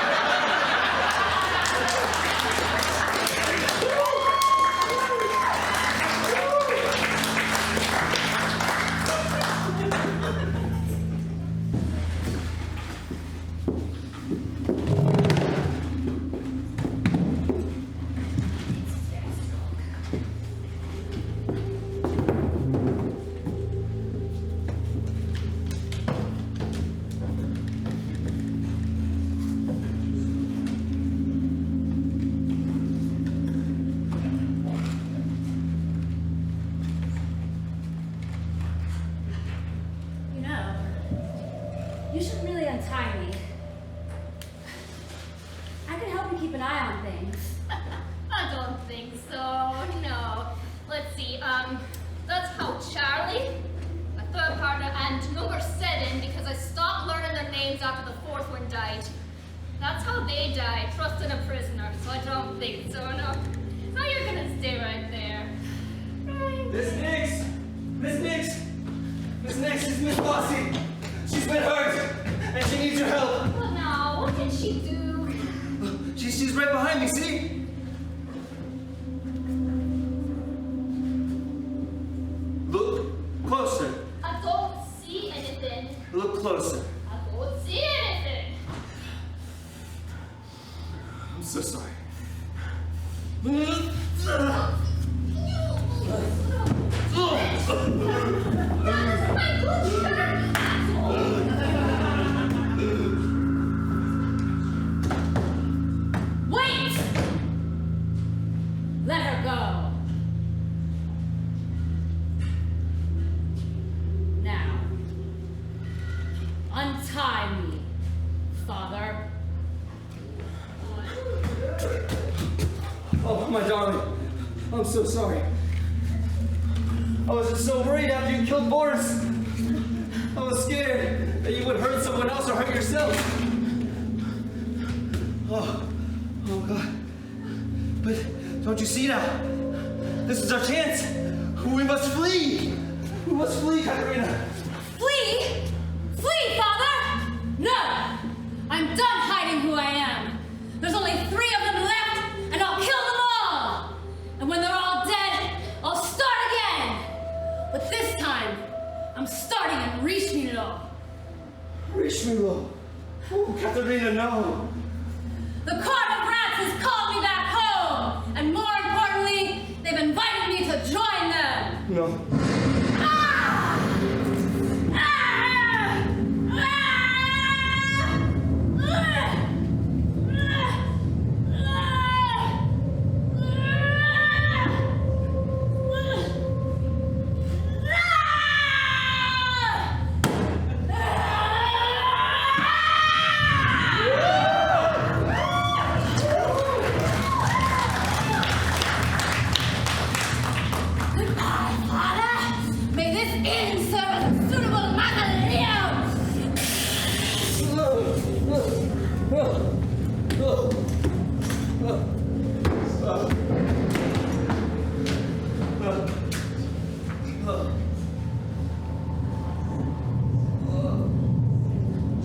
You should really untie me. I could help you keep an eye on things. I don't think so, no. Let's see, that's how Charlie, my third partner, and number 7, because I stopped learning their names after the 4th one died. That's how they died, trusting a prisoner, so I don't think so, no. So you're gonna stay right there. Right. Miss Nix is Miss Moxie. She's been hurt, and she needs your help. Well, now, what can she do? She's right behind me, see? Look closer. I don't see anything. Look closer. I don't see anything. I'm so sorry. That's my good shirt. Wait! Let her go. Now, untie me, Father. Oh, my darling. I'm so sorry. I was just so worried after you killed Boris. I was scared that you would hurt someone else or hurt yourself. Oh God. But don't you see now? This is our chance. We must flee. We must flee, Katarina. Flee? Flee, Father? No! I'm done hiding who I am. There's only 3 of them left, and I'll kill them all! And when they're all dead, I'll start again! But this time, I'm starting in Rishmilo. Rishmilo. Oh, Katarina, no. The Court of Rats has called me back home! And more importantly, they've invited me to join them! No.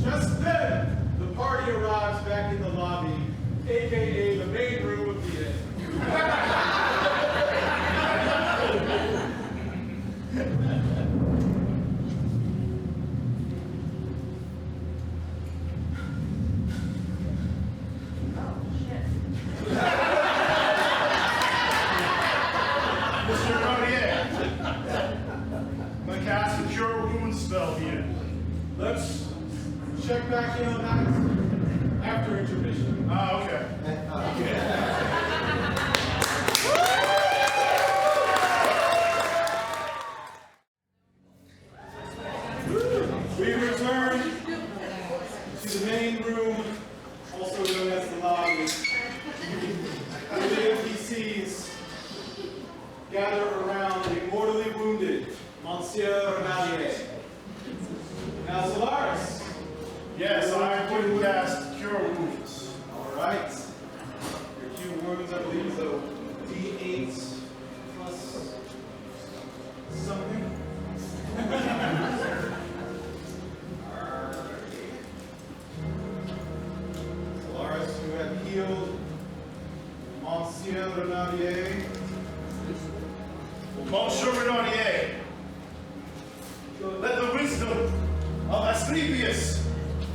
Just then, the party arrives back in the lobby, aka the main room of the inn. Mr. Renardier, I'm gonna cast a Cure Wounds spell here. Let's check back in on that after intermission. Ah, okay. We return to the main room, also known as the lobby, where the NPCs gather around a mortally wounded Monsieur Renardier. Now, Solarus. Yes, I'm going to cast Cure Wounds. All right. Your cure wounds, I believe, is a D8 plus something.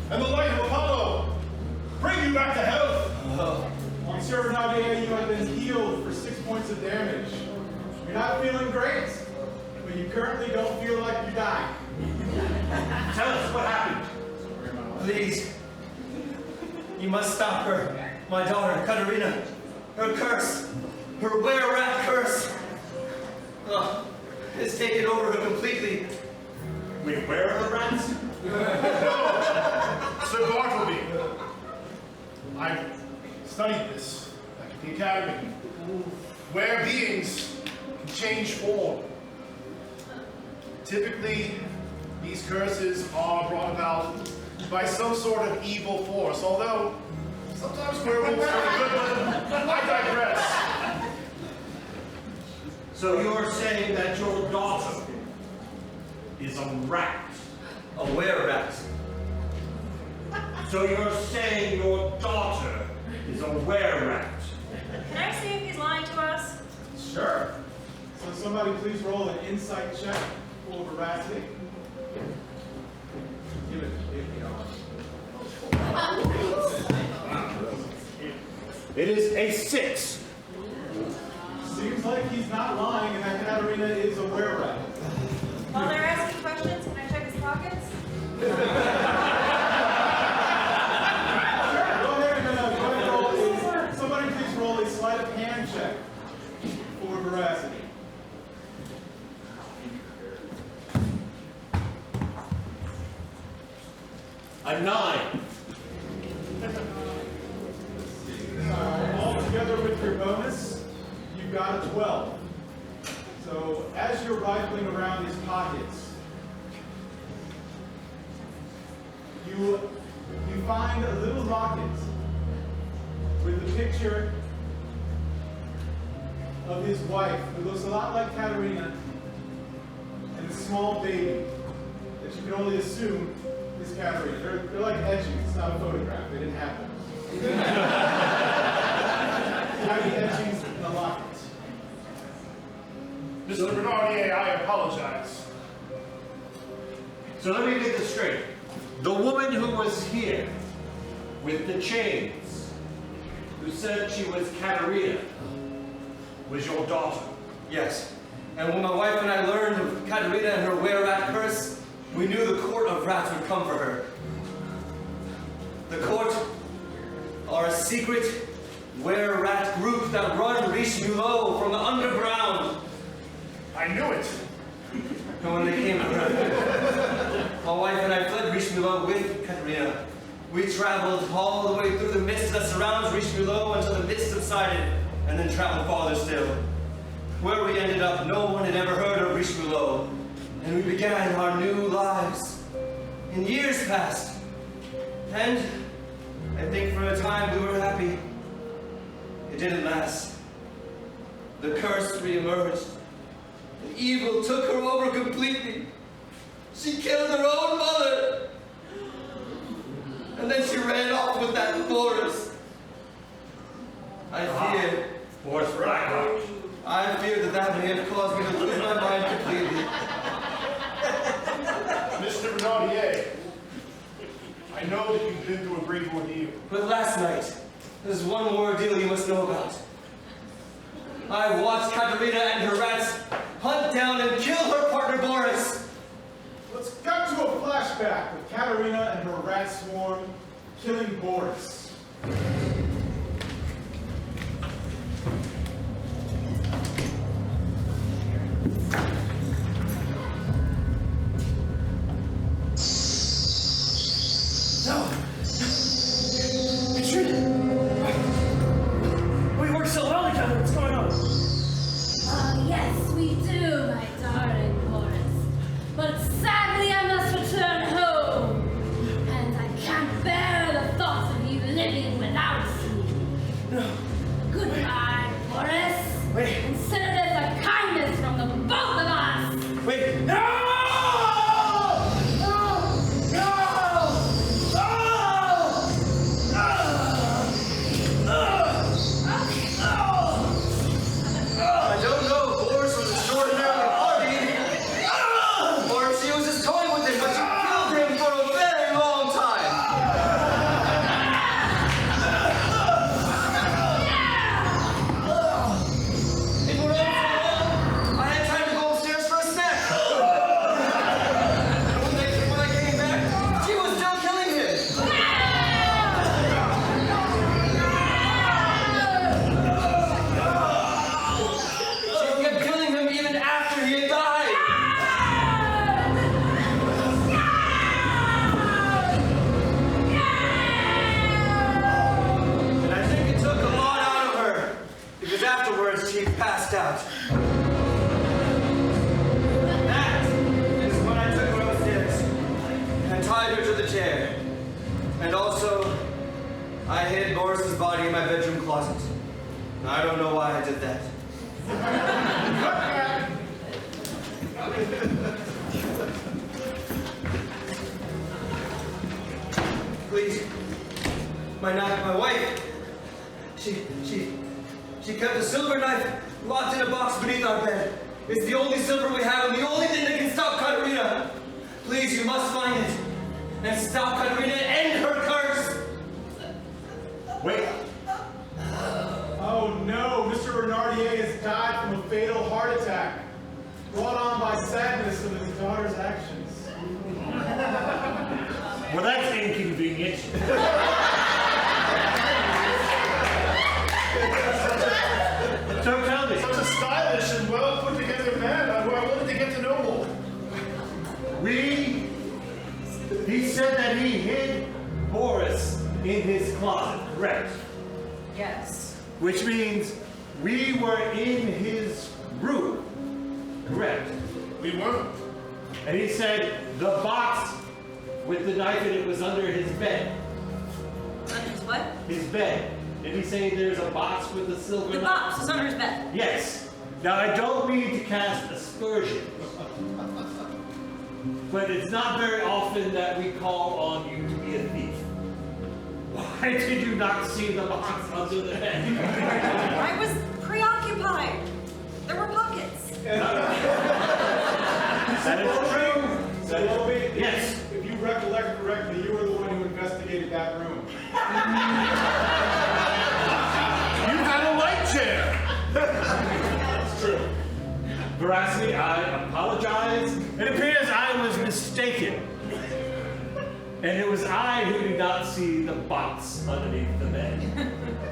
and the light of Apollo bring you back to health. Monsieur Renardier, you have been healed for 6 points of damage. You're not feeling great, but you currently don't feel like you're dying. Tell us what happened. Please. You must stop her. My daughter, Katarina. Her curse. Her were-rat curse. It's taken over her completely. Wait, where are the rats? Sir Bartleby, I've studied this back at the academy, where beings can change form. Typically, these curses are brought about by some sort of evil force, although sometimes werewolves are the good one. I digress. So you're saying that your daughter is a rat? A were-rat. So you're saying your daughter is a were-rat? Can I see if he's lying to us? Sure. So somebody please roll an insight check for Veracity. Give it It is a 6. Seems like he's not lying and that Katarina is a were-rat. While they're asking questions, can I check his pockets? Go ahead and roll. Somebody please roll a sleight of hand check for Veracity. A 9. All together with your bonus, you've got a 12. So as you're rifling around his pockets, you find a little locket with the picture of his wife, who looks a lot like Katarina, and a small baby that you can only assume is Katarina. They're like etchings. It's not a photograph. They didn't have them. Tiny etchings in the locket. Mr. Renardier, I apologize. So let me get this straight. The woman who was here with the chains, who said she was Katarina, was your daughter? Yes. And when my wife and I learned of Katarina and her were-rat curse, we knew the court of rats would come for her. The court are a secret were-rat group that run Richelieu from the underground. I knew it. And when they came for her, my wife and I fled Richelieu with Katarina. We traveled all the way through the mist that surrounds Richelieu until the mist subsided, and then traveled farther still. Where we ended up, no one had ever heard of Richelieu, and we began our new lives. And years passed, and I think for a time we were happy. It didn't last. The curse reemerged. The evil took her over completely. She killed her own mother. And then she ran off with that Boris. I fear. Boris Blackguard. I fear that may have caused me to lose my mind completely. Mr. Renardier, I know that you've been through a great ordeal. But last night, there's one more ordeal you must know about. I watched Katarina and her rats hunt down and kill her partner Boris. Let's cut to a flashback with Katarina and her rat swarm killing Boris. No! We work so well together, what's going on? Oh, yes, we do, my darling Boris. But sadly, I must return home. And I can't bear the thought of you living without closet. I don't know why I did that. Please, my wife, she kept a silver knife locked in a box beneath our bed. It's the only silver we have and the only thing that can stop Katarina. Please, you must find it and stop Katarina and end her curse. Wait. Oh no, Mr. Renardier has died from a fatal heart attack, brought on by sadness of his daughter's actions. Well, that's inconvenient. So tell me. Such a stylish and well put together man. I wanted to get to know more. He said that he hid Boris in his closet, correct? Yes. Which means we were in his room, correct? We were. And he said the box with the knife in it was under his bed. Under his what? His bed. Did he say there's a box with a silver The knife? box is under his bed. Yes. Now, I don't mean to cast aspersions, but it's not very often that we call on you to be a thief. Why did you not see the box under the bed? I was preoccupied. There were pockets. That is true. Siddiky, Yes. if you recollect correctly, you were the one who investigated that room. You had a light chair. That's true. Veracity, I apologize. It appears I was mistaken. And it was I who did not see the box underneath the bed.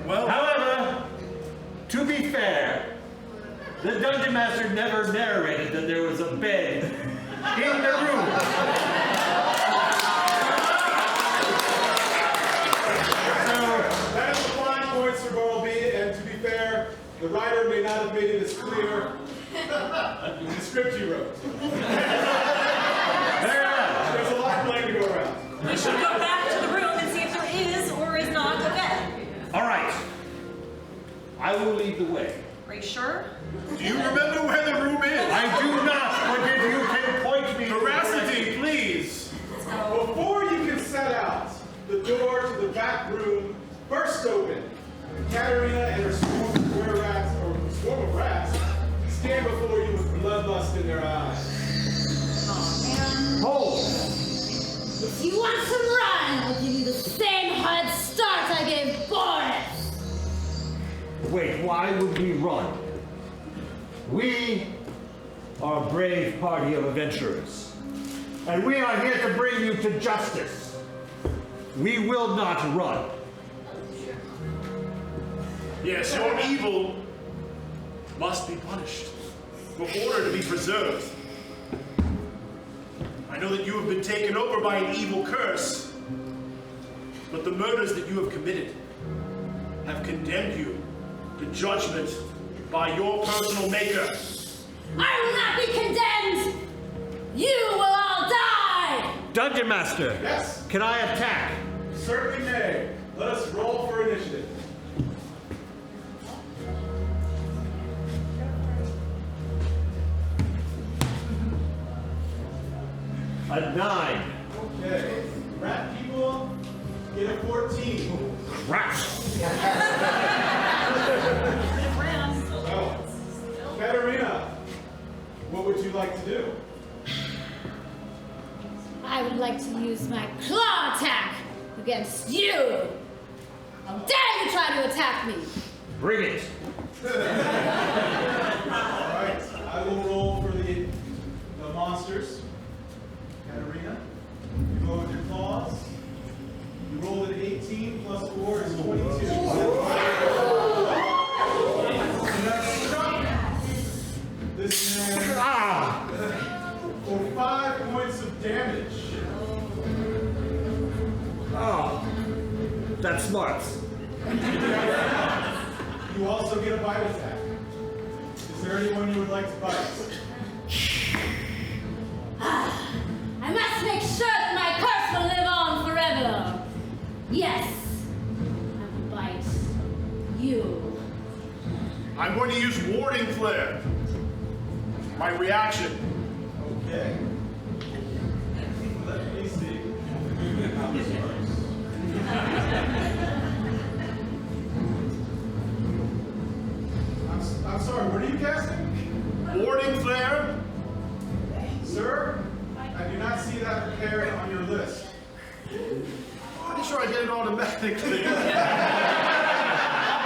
Well, However, to be fair, the Dungeon Master never narrated that there was a bed in the room. That is the fine points for Bartleby, and to be fair, the writer may not have made it as clear in the script you wrote. There you go. There's a lot of blame to go around. We should go back to the room and see if there is or is not a bed. All right. I will lead the way. Are you sure? do you remember where the room is? I do not, but if you can point me. Veracity, please. Before you can set out, the door to the back room burst open. Katarina and her swarm of rats, stand before you with bloodlust in their eyes. Hold. If you want some run, I'll give you the same head start I gave Boris. Wait, why would we run? We are a brave party of adventurers, and we are here to bring you to justice. We will not run. Yes, your evil must be punished for order to be preserved. I know that you have been taken over by an evil curse, but the murders that you have committed have condemned you to judgment by your personal maker. I will not be condemned! You will all die! Dungeon Master, Yes, can I attack? certainly may. Let us roll for initiative. A 9. Okay. Rat people get a 14. Crap. So, Katarina, what would you like to do? I would like to use my claw attack against you! How dare you try to attack me! Bring it. Alright, I will roll for the monsters. Katarina, you go with your claws. You rolled an 18 plus 4 is 22. This man for 5 points of damage. Oh, that's smart. You also get a bite attack. Is there anyone you would like to bite? I must make sure that my curse will live on forever! Yes! I will bite you. to use warding flare. My reaction. Okay. Let me see how this works. I'm sorry, what are you casting? Warding flare? Sir, I do not see that prepared on your list. Pretty sure I did it automatically.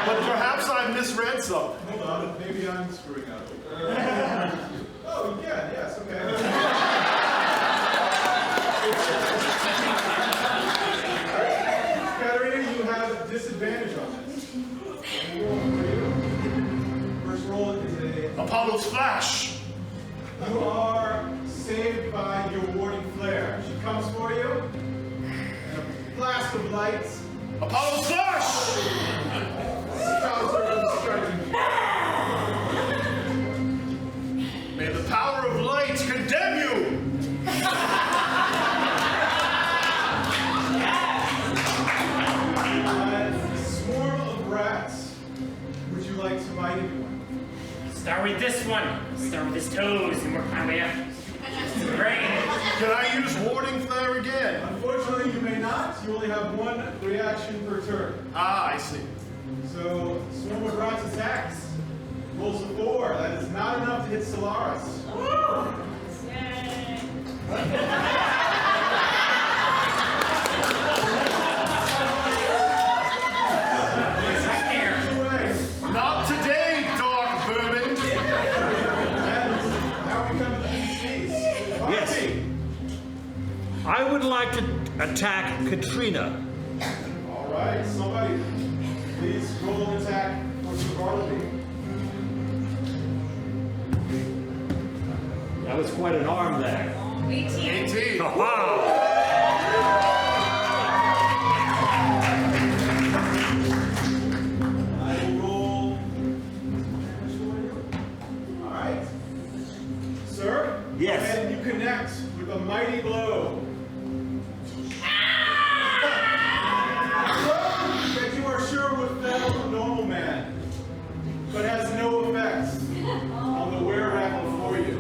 But perhaps I misread something. Hold on, maybe I'm screwing up. Oh, yeah, yes, okay. Katarina, you have disadvantage on this. First roll is a... Apollo's flash. You are saved by your warding flare. She comes for you, and a blast of lights. Apollo's flash! Stops her from striking you. May the power of light condemn you! Swarm of rats. Would you like to bite anyone? Start with this one. Start with his toes and work my way up. Great. Can I use warding flare again? Unfortunately, you may not. You only have one reaction per turn. Ah, I see. So, swarm of rats attacks. Rolls a 4. That is not enough to hit Solarus. Not today, Dark Vermin! Now we come to the PCs. Yes. I would like to attack Katarina. All right, somebody, please roll an attack for Sir Bartleby. That was quite an arm there. 18. 18. Wow! I will roll. All right. Sir? Yes. And you connect with a mighty blow. That you are sure would fell a normal man, but has no effects on the were-rat before you.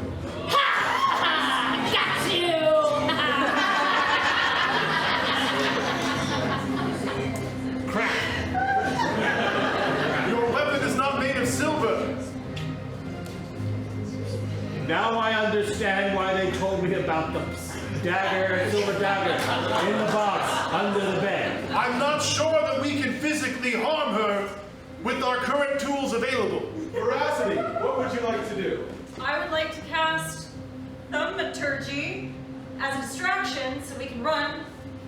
Got you! Crap! Your weapon is not made of silver. Now I understand why they told me about the dagger, silver dagger, in the box, under the bed. I'm not sure that we can physically harm her with our current tools available. Veracity, what would you like to do? I would like to cast Thaumaturgy as a distraction so we can run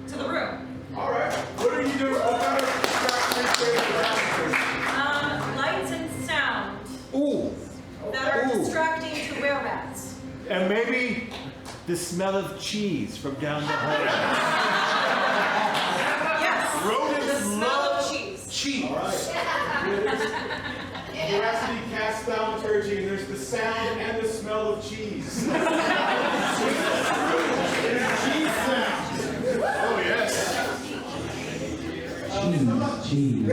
to the room. All right. What are you doing? What kind of distraction is there? Lights and sound Ooh! that are Ooh. distracting to were-rats. And maybe the smell of cheese from down the hall. Yes. Rodents The smell love of cheese. cheese. All right. Veracity casts Thaumaturgy, and there's the sound and the smell of cheese. Cheese sound. Oh, yes. Cheese.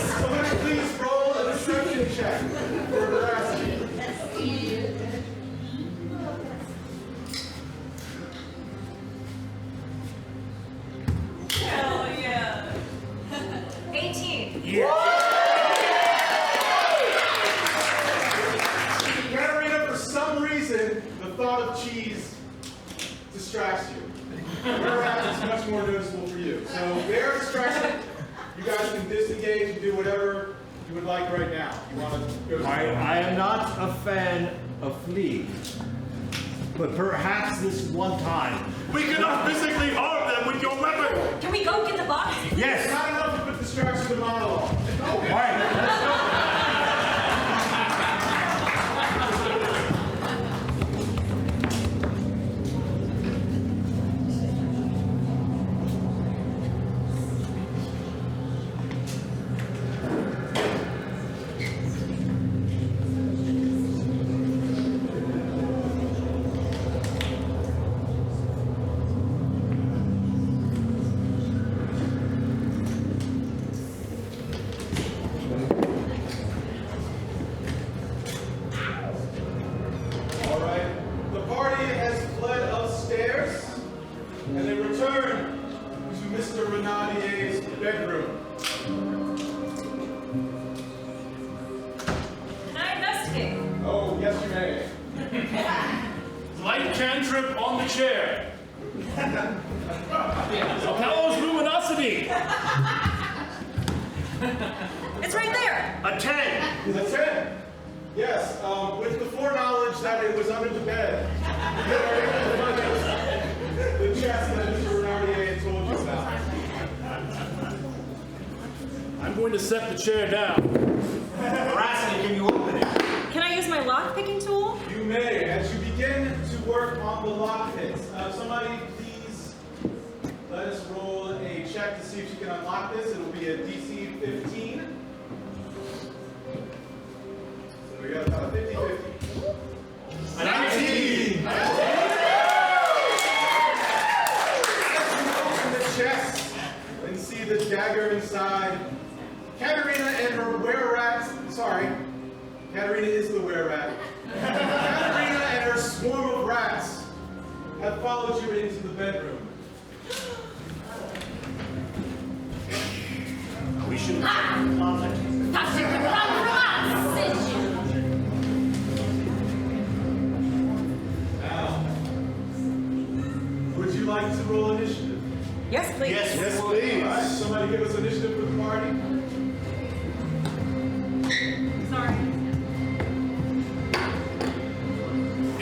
Somebody please roll a deception check for Veracity. Hell yeah. 18. Katarina, for some reason, the thought of cheese distracts you. Whereas it's much more noticeable for you. So their distraction, you guys can disengage and do whatever you would like right now. You want to go I am not a fan of fleas, but perhaps this one time. We cannot physically harm them with your weapon. Can we go get the box? It's Yes! not enough to put distraction to monologue. All right, let's go. cantrip on the chair. Apollo's luminosity. It's right there. A 10. Is it 10? Yes, with the foreknowledge that it was under the bed. The chest that Mr. Renardier had told you about. I'm going to set the chair down. Veracity, can you open it? Can I use my lock-picking tool? You may, as you begin to work on the lock picks. Somebody please let us roll a check to see if you can unlock this. It'll be a DC 15. So we got about a 50-50. A 19. Open the chest and see the dagger inside. Katarina and her were-rat, sorry, Katarina is the were-rat. Katarina and her swarm of rats have followed you into the bedroom. We should check the closet. Thought you could run from us, did you? Now, would you like to roll initiative? Yes, please. Yes, Yes, All please. right, somebody give us initiative for the party. Sorry.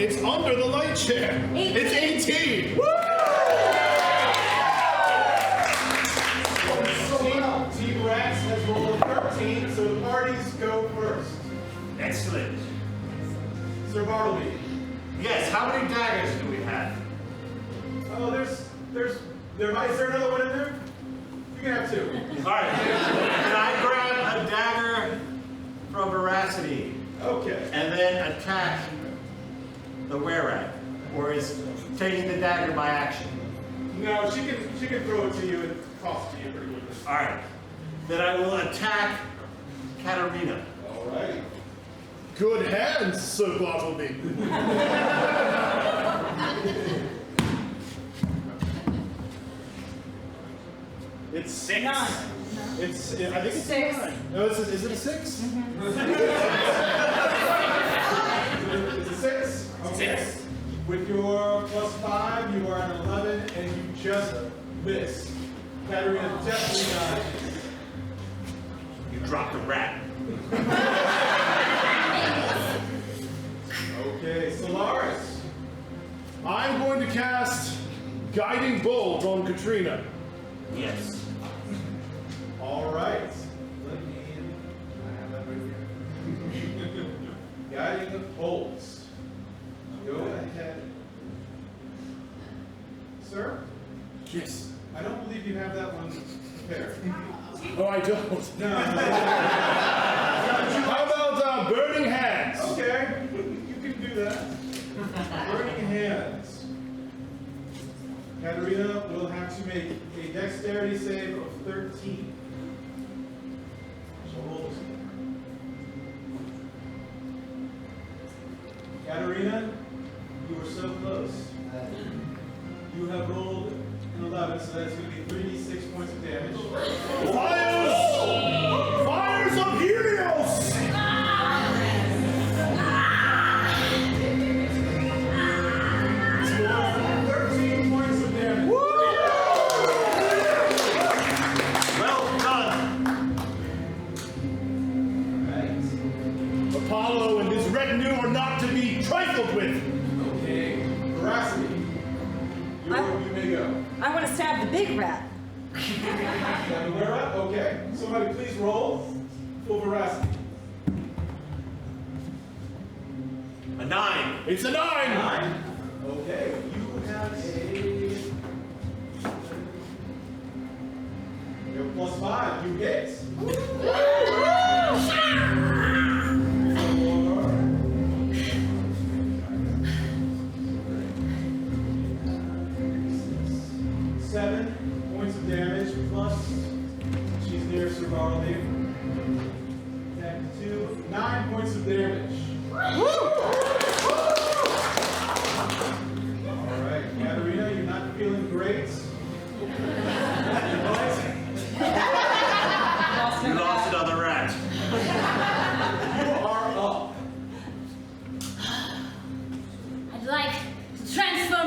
It's under the light chair. 18. It's 18. Woo! Team Rats has rolled a 13, so the parties go first. Excellent. Sir Bartleby. Yes, how many daggers do we have? Oh, is there another one in there? You can have 2. All right. Can I grab a dagger from Veracity Okay. and then attack the were-rat? Or is taking the dagger by action? No, she can throw it to you and toss it to you pretty quickly. All right. Then I will attack Katarina. All right. Good hands, Sir Bartleby. It's 6. 9. I think it's 6. 9. No, is it 6? Is it 6? Okay. 6. With your +5, you are at 11, and you just miss. Katarina definitely died. You dropped a rat. Okay, Solarus. I'm going to cast Guiding Bolt on Katrina. Yes. All right. I have that right here. Guiding bolts. Go ahead. Sir, Yes. I don't believe you have that one prepared. Oh, I don't. No. How about Burning Hands? Okay, you can do that. Burning hands. Katarina will have to make a dexterity save of 13. She'll roll this one. Katarina, you were so close. You have rolled an 11, so that's going to be 3d6 points of damage. Fires! Fires of Helios! For 13 points of damage. Well done. Right. Apollo and his retinue are not to be trifled with. Okay. Veracity. You may go. I want to stab the big rat. Okay. Somebody please roll for Veracity. A 9. It's a 9. 9. Okay. You have a. Your +5. You hit. 7 points of damage plus. She's near Sir Bartleby. 2, 9 points of damage. Alright, Katarina, you're not feeling great. You lost another rat. You are up. I'd like to transfer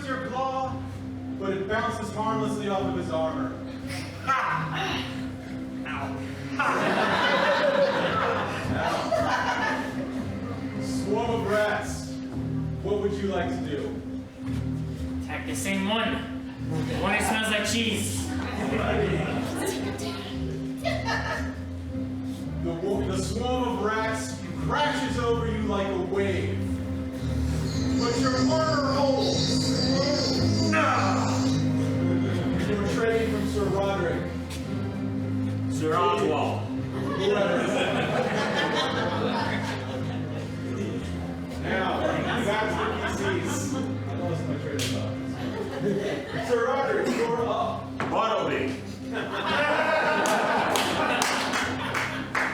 your claw, but it bounces harmlessly off of his armor. Ha! Ow. Ha! Now, swarm of rats, what would you like to do? Attack the same one. The one who smells like cheese. The swarm of rats crashes over you like a wave. But your armor holds. You're trading from Sir Roderick. Sir Oswald. Now, back to the PCs. I lost my train of thought. Sir Roderick, you're up. Bartleby.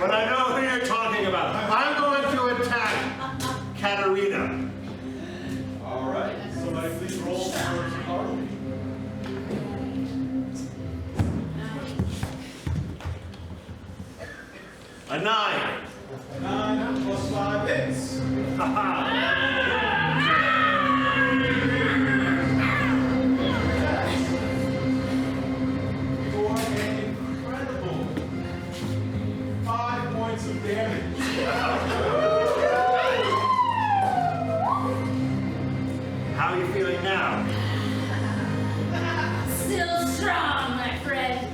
But I know who you're talking about. I'm going to attack Katarina. All right. Somebody please roll for Bartleby. A 9. 9 plus 5 hits. Haha. For an incredible 5 points of damage. How are you feeling now? Still strong, my friend.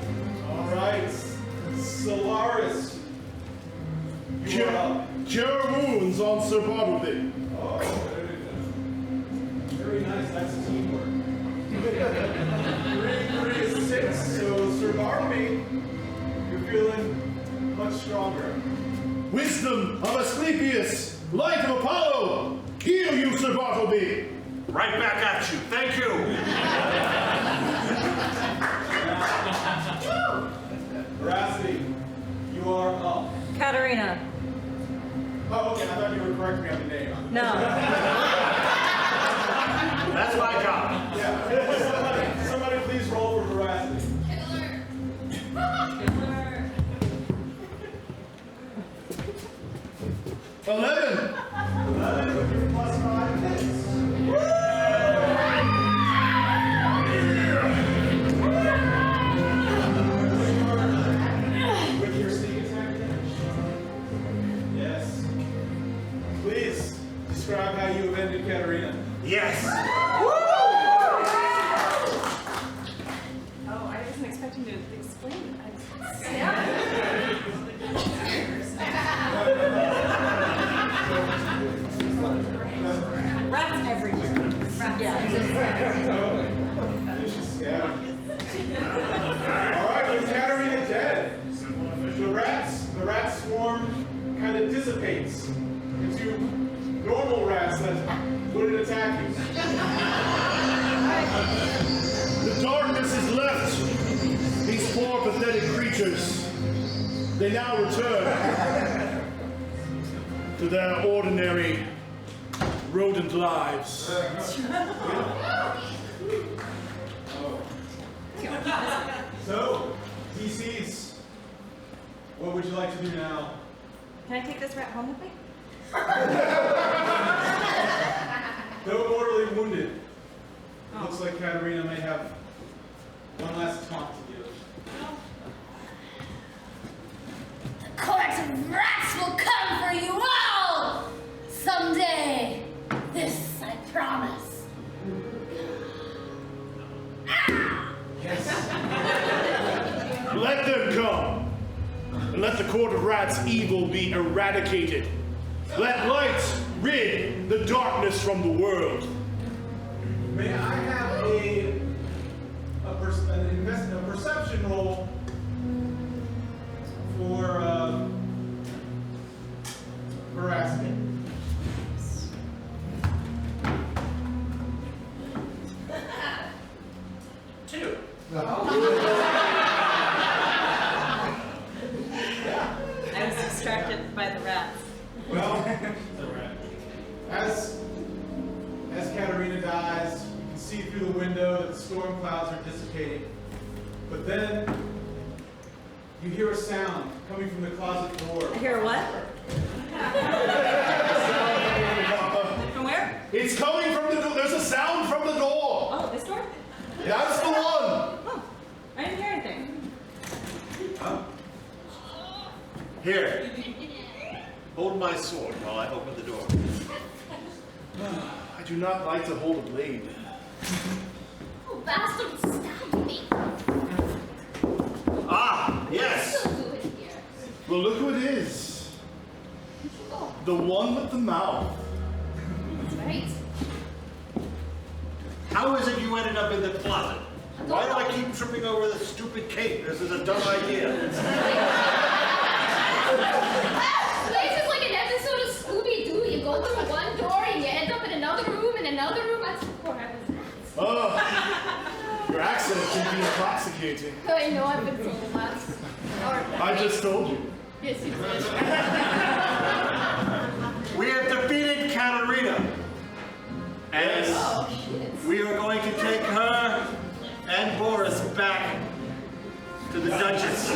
All right. Solarus. You are up. Cure wounds on Sir Bartleby. Oh, very nice. That's teamwork. 3 is 6. So, Sir Bartleby, you're feeling much stronger. Wisdom of Asclepius, light of Apollo, heal you, Sir Bartleby. Right back at you. Thank you. Veracity, you are up. Katarina. Oh, okay. I thought you were correcting me on the name. No. That's my job. Yeah. Somebody please roll for Veracity. 11. 11 with your plus 5 hits. With your sneak attack damage? Yes. Please describe how you have ended Katarina. Yes. Oh, I wasn't expecting to explain it. Rats everywhere. Rats. Yeah. Alright, with Katarina dead, the rat swarm kind of dissipates into normal rats that wouldn't attack you. The darkness is left these poor pathetic creatures. They now return to their ordinary rodent lives. So, DCs, what would you like to do now? Can I take this rat home with me? Though mortally wounded, looks like Katarina may have one last taunt to give. The court of rats will come for you all! Someday. This I promise. Let them come, and let the court of rats' evil be eradicated. Let light rid the darkness from the world. May I have a perception roll for Veracity? Two. I was distracted by the rats. Well, as Katarina dies, you can see through the window that the storm clouds are dissipating. But then you hear a sound coming from the closet door. I hear a what? From where? It's coming from the door. There's a sound from the door. Oh, That's the one! Oh, I didn't hear anything. Huh? Here. Hold my sword while I open the door. I do not like to hold a blade. Oh, bastard stabbed me. Ah, yes. Still do it here. Well, look who it is. Oh, The one with the mouth. that's right. How is it you ended up in the closet? Why do I keep tripping over this stupid cape? This is a dumb idea. This is like an episode of Scooby-Doo. You go through one door and you end up in another room and another room. That's what I was at. Oh, your accent can be intoxicating. I know I've been told that. I just told you. Yes, you did. We have defeated Katarina. And Oh, shit. we are going to take her and Boris back to the Duchess.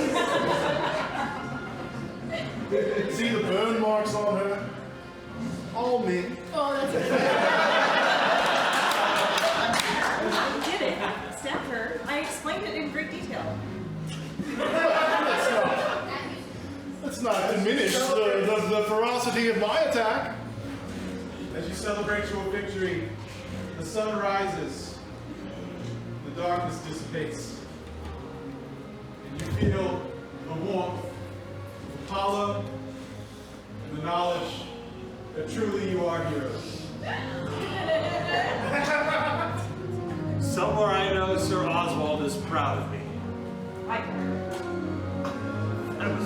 See the burn marks on her? All me. Oh, that's right. I did it. Stabbed her. I explained it in great detail. Let's not diminish the ferocity of my attack. As you celebrate your victory, the sun rises, the darkness dissipates, and you feel the warmth, the hollow, and the knowledge that truly you are heroes. Somewhere I know Sir Oswald is proud of me. That was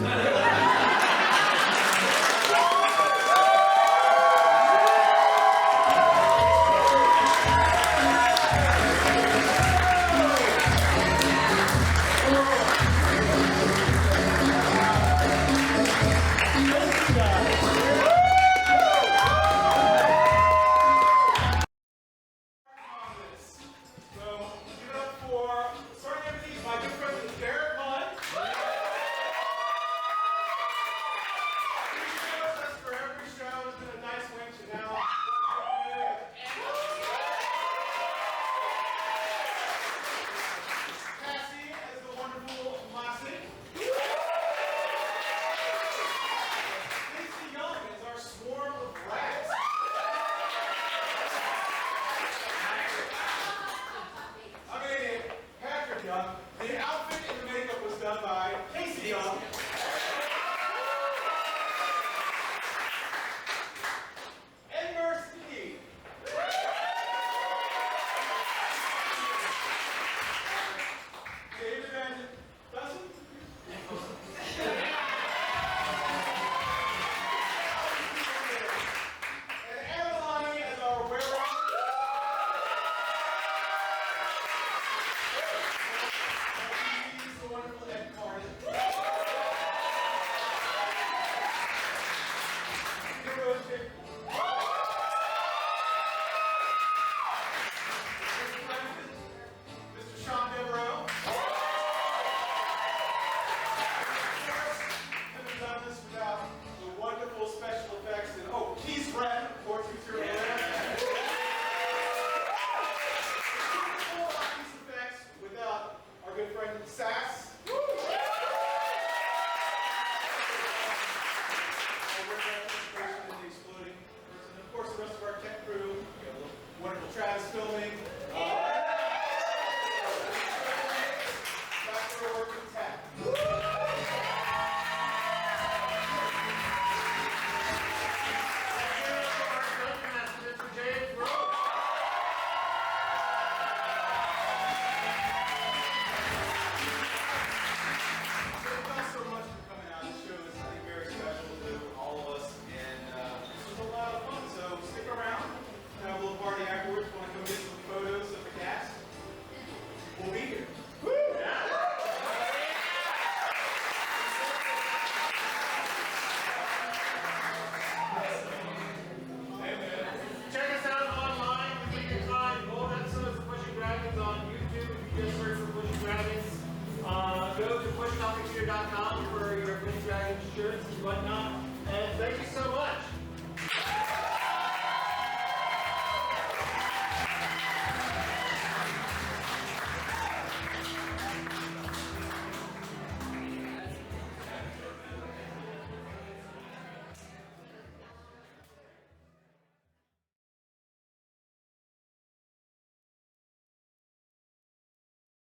for your Big Dragon shirts and whatnot. And thank you so much.